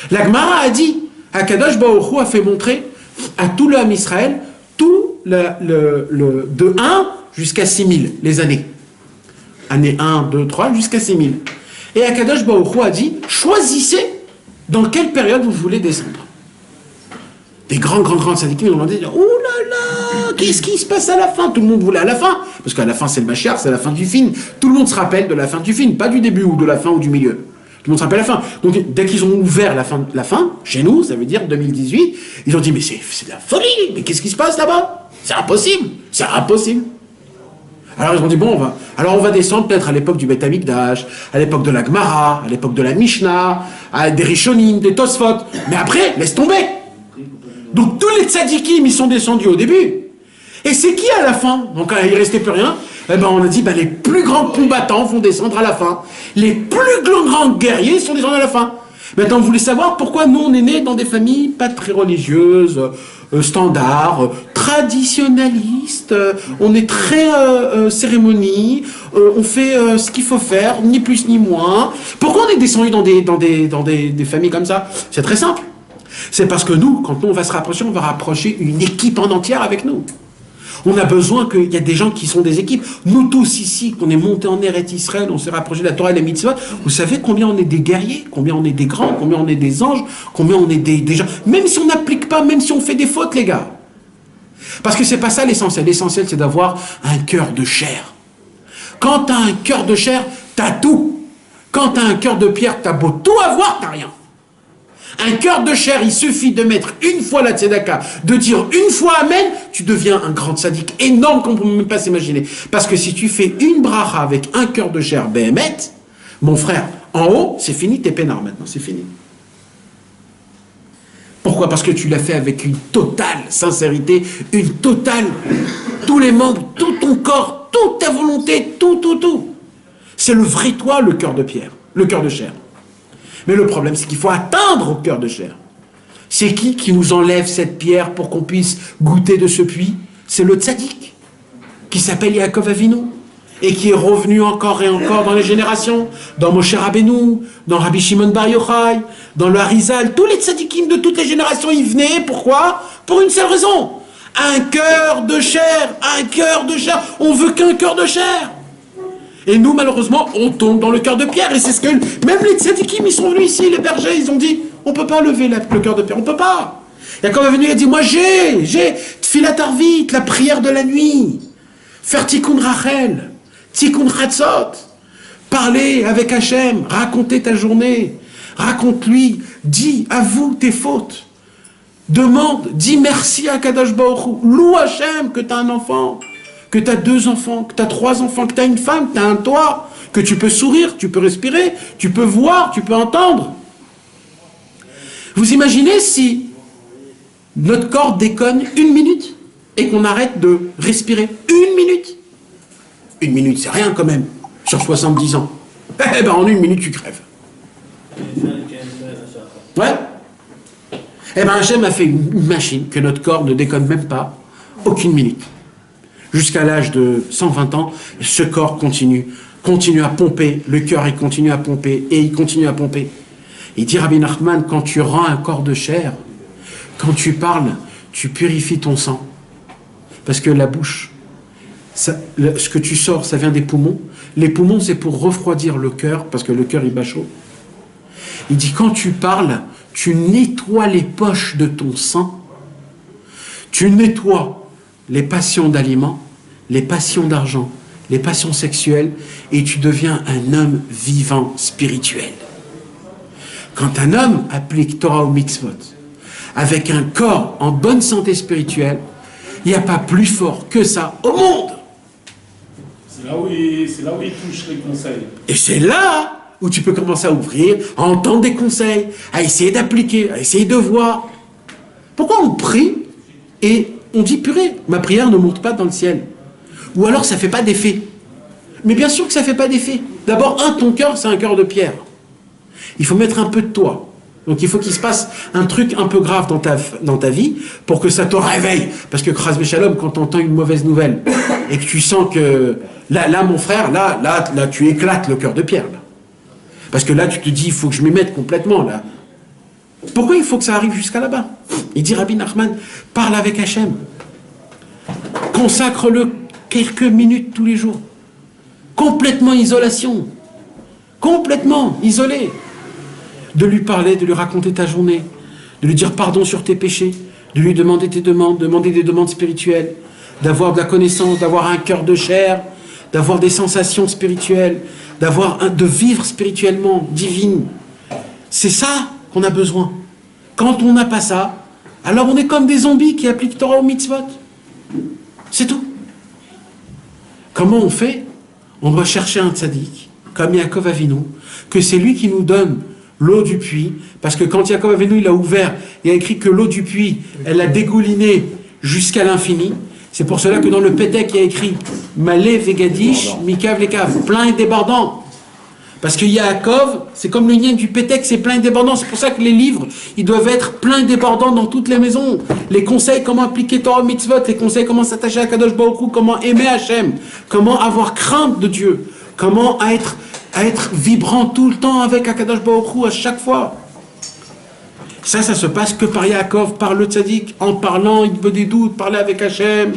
La Gemara a dit, Akadosh Baruch Hu a fait montrer à tout le Ham Israël, tout de 1 jusqu'à 6000, les années. Année 1, 2, 3, jusqu'à 6000. Et Akadosh Baruch Hu a dit, choisissez dans quelle période vous voulez descendre. des grands tzadikim, ils ont dit, oh là là, qu'est-ce qui se passe à la fin? Tout le monde voulait à la fin, parce qu'à la fin c'est le Mashiach, c'est la fin du film. Tout le monde se rappelle de la fin du film, pas du début ou de la fin ou du milieu. Tout le monde se rappelle la fin. Donc dès qu'ils ont ouvert la fin, chez nous, ça veut dire 2018, ils ont dit, mais c'est de la folie, mais qu'est-ce qui se passe là-bas? C'est impossible. Alors ils ont dit, bon, on va descendre peut-être à l'époque du Beth Amikdash, à l'époque de la Gemara, à l'époque de la Mishnah, à des Rishonim, des Tosfot, mais après, laisse tomber. Donc tous les tzadikim, ils sont descendus au début. Et c'est qui à la fin? Donc il ne restait plus rien. Eh ben, on a dit, les plus grands combattants vont descendre à la fin. Les plus grands guerriers sont descendus à la fin. Maintenant, vous voulez savoir pourquoi nous, on est nés dans des familles pas très religieuses, standards, traditionnalistes, on est très cérémonie, on fait ce qu'il faut faire, ni plus ni moins. Pourquoi on est descendu dans des familles comme ça? C'est très simple. C'est parce que nous, quand nous on va se rapprocher, on va rapprocher une équipe en entière avec nous. On a besoin qu'il y a des gens qui sont des équipes. Nous tous ici, qu'on est montés en Eretz Israël, on s'est rapproché de la Torah et des mitzvot, vous savez combien on est des guerriers, combien on est des grands, combien on est des anges, combien on est des gens. Même si on n'applique pas, même si on fait des fautes, les gars. Parce que c'est pas ça l'essentiel. L'essentiel, c'est d'avoir un cœur de chair. Quand tu as un cœur de chair, tu as tout. Quand tu as un cœur de pierre, tu as beau tout avoir, tu n'as rien. Un cœur de chair, il suffit de mettre une fois la tzedaka, de dire une fois Amen, tu deviens un grand tzaddik énorme qu'on ne peut même pas s'imaginer. Parce que si tu fais une bracha avec un cœur de chair, Behemet, mon frère, en haut, c'est fini, t'es peinard maintenant, c'est fini. Pourquoi? Parce que tu l'as fait avec une totale sincérité, une totale, tous les membres, tout ton corps, toute ta volonté, tout. C'est le vrai toi, le cœur de pierre, le cœur de chair. Mais le problème, c'est qu'il faut atteindre au cœur de chair. C'est qui nous enlève cette pierre pour qu'on puisse goûter de ce puits? C'est le tzaddik, qui s'appelle Yaakov Avinu, et qui est revenu encore et encore dans les générations, dans Moshe Rabbeinu, dans Rabbi Shimon Bar Yochai, dans le Harizal, tous les tzaddikim de toutes les générations, ils venaient, pourquoi? Pour une seule raison. Un cœur de chair, on veut qu'un cœur de chair. Et nous, malheureusement, on tombe dans le cœur de pierre. Et c'est ce que même les tzadikim, ils sont venus ici, les bergers, ils ont dit, on ne peut pas lever le cœur de pierre, on ne peut pas. Yaakov est venu, il a dit, moi j'ai Tfilat Arvit, la prière de la nuit, faire Tikkun Rachel, Tikkun Chatzot, parler avec Hachem, raconter ta journée, raconte-lui, dis, avoue tes fautes, demande, dis merci à Kadosh Baruch Hu, loue Hachem que tu as un enfant, que tu as 2 enfants, que tu as 3 enfants, que tu as une femme, que tu as un toit, que tu peux sourire, tu peux respirer, tu peux voir, tu peux entendre. Vous imaginez si notre corps déconne 1 minute et qu'on arrête de respirer 1 minute? 1 minute, c'est rien quand même, sur 70 ans. Eh ben en 1 minute, tu crèves. Ouais. Eh ben Hachem a fait une machine que notre corps ne déconne même pas, aucune minute. Jusqu'à l'âge de 120 ans, ce corps continue à pomper, le cœur il continue à pomper, et il continue à pomper. Il dit Rabbi Nachman, quand tu rends un corps de chair, quand tu parles, tu purifies ton sang. Parce que la bouche, ce que tu sors, ça vient des poumons. Les poumons, c'est pour refroidir le cœur, parce que le cœur il bat chaud. Il dit, quand tu parles, tu nettoies les poches de ton sang, tu nettoies les passions d'aliments, les passions d'argent, les passions sexuelles, et tu deviens un homme vivant, spirituel. Quand un homme applique Torah ou mitzvot, avec un corps en bonne santé spirituelle, il n'y a pas plus fort que ça au monde. C'est là où il touche les conseils. Et c'est là où tu peux commencer à ouvrir, à entendre des conseils, à essayer d'appliquer, à essayer de voir. Pourquoi on prie et on dit, purée, ma prière ne monte pas dans le ciel? Ou alors ça ne fait pas d'effet. Mais bien sûr que ça ne fait pas d'effet. D'abord, ton cœur, c'est un cœur de pierre. Il faut mettre un peu de toi. Donc il faut qu'il se passe un truc un peu grave dans ta vie pour que ça te réveille. Parce que, Chas V'Shalom, quand tu entends une mauvaise nouvelle et que tu sens que, là mon frère, là tu éclates le cœur de pierre. Là. Parce que là, tu te dis, il faut que je m'y mette complètement, là. Pourquoi il faut que ça arrive jusqu'à là-bas? Il dit, Rabbi Nachman, parle avec Hachem. Consacre-le quelques minutes tous les jours. Complètement isolation. Complètement isolé. De lui parler, de lui raconter ta journée, de lui dire pardon sur tes péchés, de lui demander tes demandes, demander des demandes spirituelles, d'avoir de la connaissance, d'avoir un cœur de chair, d'avoir des sensations spirituelles, de vivre spirituellement, divine. C'est ça qu'on a besoin. Quand on n'a pas ça, alors on est comme des zombies qui appliquent Torah au mitzvot. C'est tout. Comment on fait? On doit chercher un tzaddik, comme Yaakov Avinu, que c'est lui qui nous donne l'eau du puits, parce que quand Yaakov Avinu il a ouvert, il a écrit que l'eau du puits, elle a dégouliné jusqu'à l'infini. C'est pour cela que dans le Pétek, il y a écrit Malé Vegadish, Mikav Lekav, plein et débordant. Parce que Yaakov, c'est comme le lien du Pétek, c'est plein et débordant. C'est pour ça que les livres, ils doivent être pleins et débordants dans toutes les maisons. Les conseils, comment appliquer Torah Mitzvot, les conseils, comment s'attacher à Kadosh Baruch Hu, comment aimer Hachem, comment avoir crainte de Dieu, comment être vibrant tout le temps avec Akadosh Baruch Hu à chaque fois. Ça se passe que par Yaakov, par le tzaddik, en parlant, il veut des doutes, parler avec Hachem,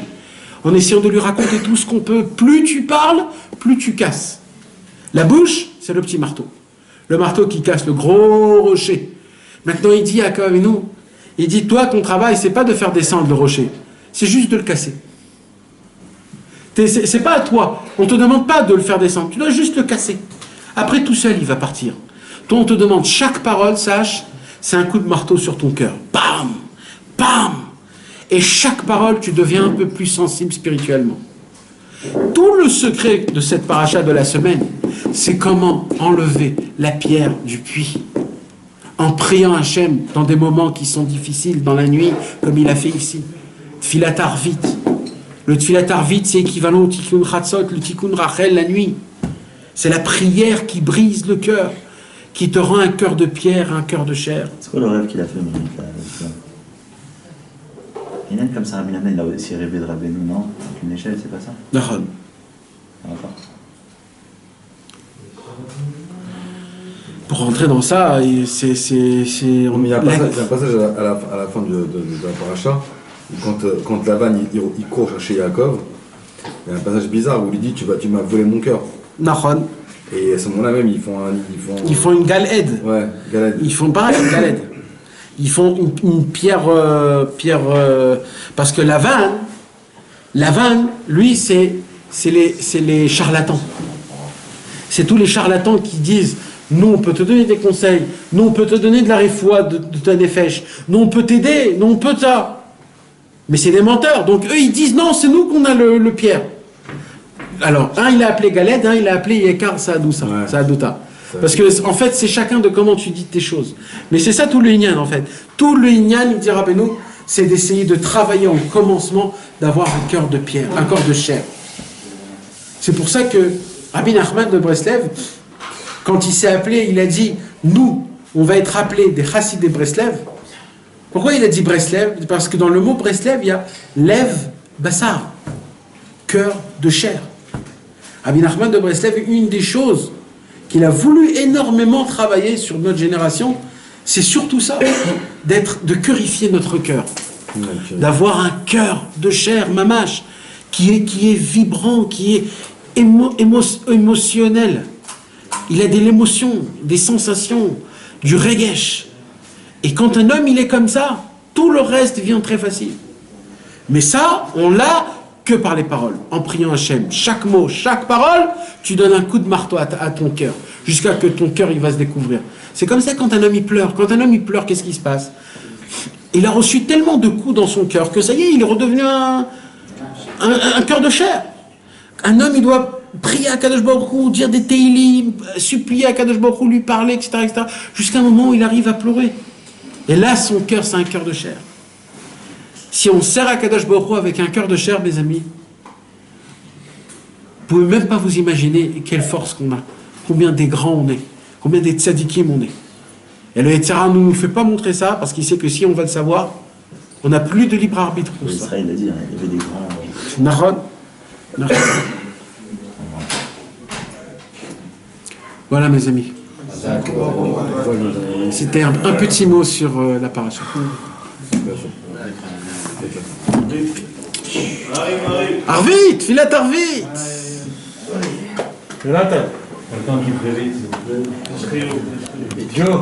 en essayant de lui raconter tout ce qu'on peut. Plus tu parles, plus tu casses. La bouche, c'est le petit marteau. Le marteau qui casse le gros rocher. Maintenant, il dit à Yaakov Avinu, il dit, toi, ton travail, c'est pas de faire descendre le rocher, c'est juste de le casser. C'est pas à toi. On te demande pas de le faire descendre, tu dois juste le casser. Après, tout seul, il va partir. Toi, on te demande chaque parole, sache, c'est un coup de marteau sur ton cœur. Bam! Bam! Et chaque parole, tu deviens un peu plus sensible spirituellement. Tout le secret de cette paracha de la semaine, c'est comment enlever la pierre du puits. En priant Hachem dans des moments qui sont difficiles, dans la nuit, comme il a fait ici. Tfilat Arvit. Le Tfilat Arvit, c'est équivalent au Tikkun Chatzot, le Tikkun Rachel la nuit. C'est la prière qui brise le cœur, qui te rend un cœur de pierre, un cœur de chair. C'est quoi le rêve qu'il a fait, Monique, là, il y en a comme ça, Rabbi Nachman, il a aussi rêvé de Rabbeinu, non? Avec une échelle, c'est pas ça? D'accord. D'accord. Pour rentrer dans ça, Il y a un passage à la fin de la paracha, où quand Lavan il court chercher Yaakov, il y a un passage bizarre où il dit tu m'as volé mon cœur. Nahon. Et à ce moment-là même, Ils font une galède. Ouais, galède. Ils font pareil, une galède. Ils font une pierre, parce que la vanne, lui, c'est les charlatans. C'est tous les charlatans qui disent, nous, on peut te donner des conseils, nous, on peut te donner de la réfoua de ta défèche, nous, on peut t'aider, nous, on peut ça. Mais c'est des menteurs. Donc, eux, ils disent, non, c'est nous qu'on a le pierre. Alors, un, il a appelé Galed, un, il a appelé Yekar Saadouta. Ouais. Saadouta. Parce que, en fait, c'est chacun de comment tu dis tes choses. Mais c'est ça tout le Inyan, en fait. Tout le Inyan, il dit Rabbeinu, c'est d'essayer de travailler au commencement, d'avoir un cœur de pierre, un corps de chair. C'est pour ça que Rabbi Nachman de Breslev, quand il s'est appelé, il a dit, nous, on va être appelés des chassid de Breslev. Pourquoi il a dit Breslev? Parce que dans le mot Breslev, il y a Lev Bassar, cœur de chair. Rabbi Nachman de Breslev, une des choses qu'il a voulu énormément travailler sur notre génération, c'est surtout ça, de purifier notre cœur, d'avoir un cœur de chair, mamache, qui est vibrant, qui est émotionnel. Il a de l'émotion, des sensations, du regesh. Et quand un homme il est comme ça, tout le reste vient très facile. Mais ça, on l'a que par les paroles, en priant Hachem. Chaque mot, chaque parole, tu donnes un coup de marteau à ton cœur, jusqu'à que ton cœur il va se découvrir. C'est comme ça quand un homme il pleure. Quand un homme il pleure, qu'est-ce qui se passe? Il a reçu tellement de coups dans son cœur que ça y est, il est redevenu un cœur de chair. Un homme il doit prier à Kadosh Baruch Hu, dire des teilim, supplier à Kadosh Baruch Hu, lui parler, etc., jusqu'à un moment où il arrive à pleurer. Et là, son cœur, c'est un cœur de chair. Si on sert à Kadosh Baruch Hu avec un cœur de chair, mes amis, vous ne pouvez même pas vous imaginer quelle force qu'on a, combien des grands on est, combien des tzadikim on est. Et le Yetzirah ne nous fait pas montrer ça, parce qu'il sait que si on va le savoir, on n'a plus de libre arbitre pour ça. Israël l'a dit, hein, il y avait des grands... Nahon. Voilà, mes amis. C'était un petit mot sur la paracha. Arvit, filat Arvit. Jonathan. Attends qu'il prévise, s'il vous plaît. Joe.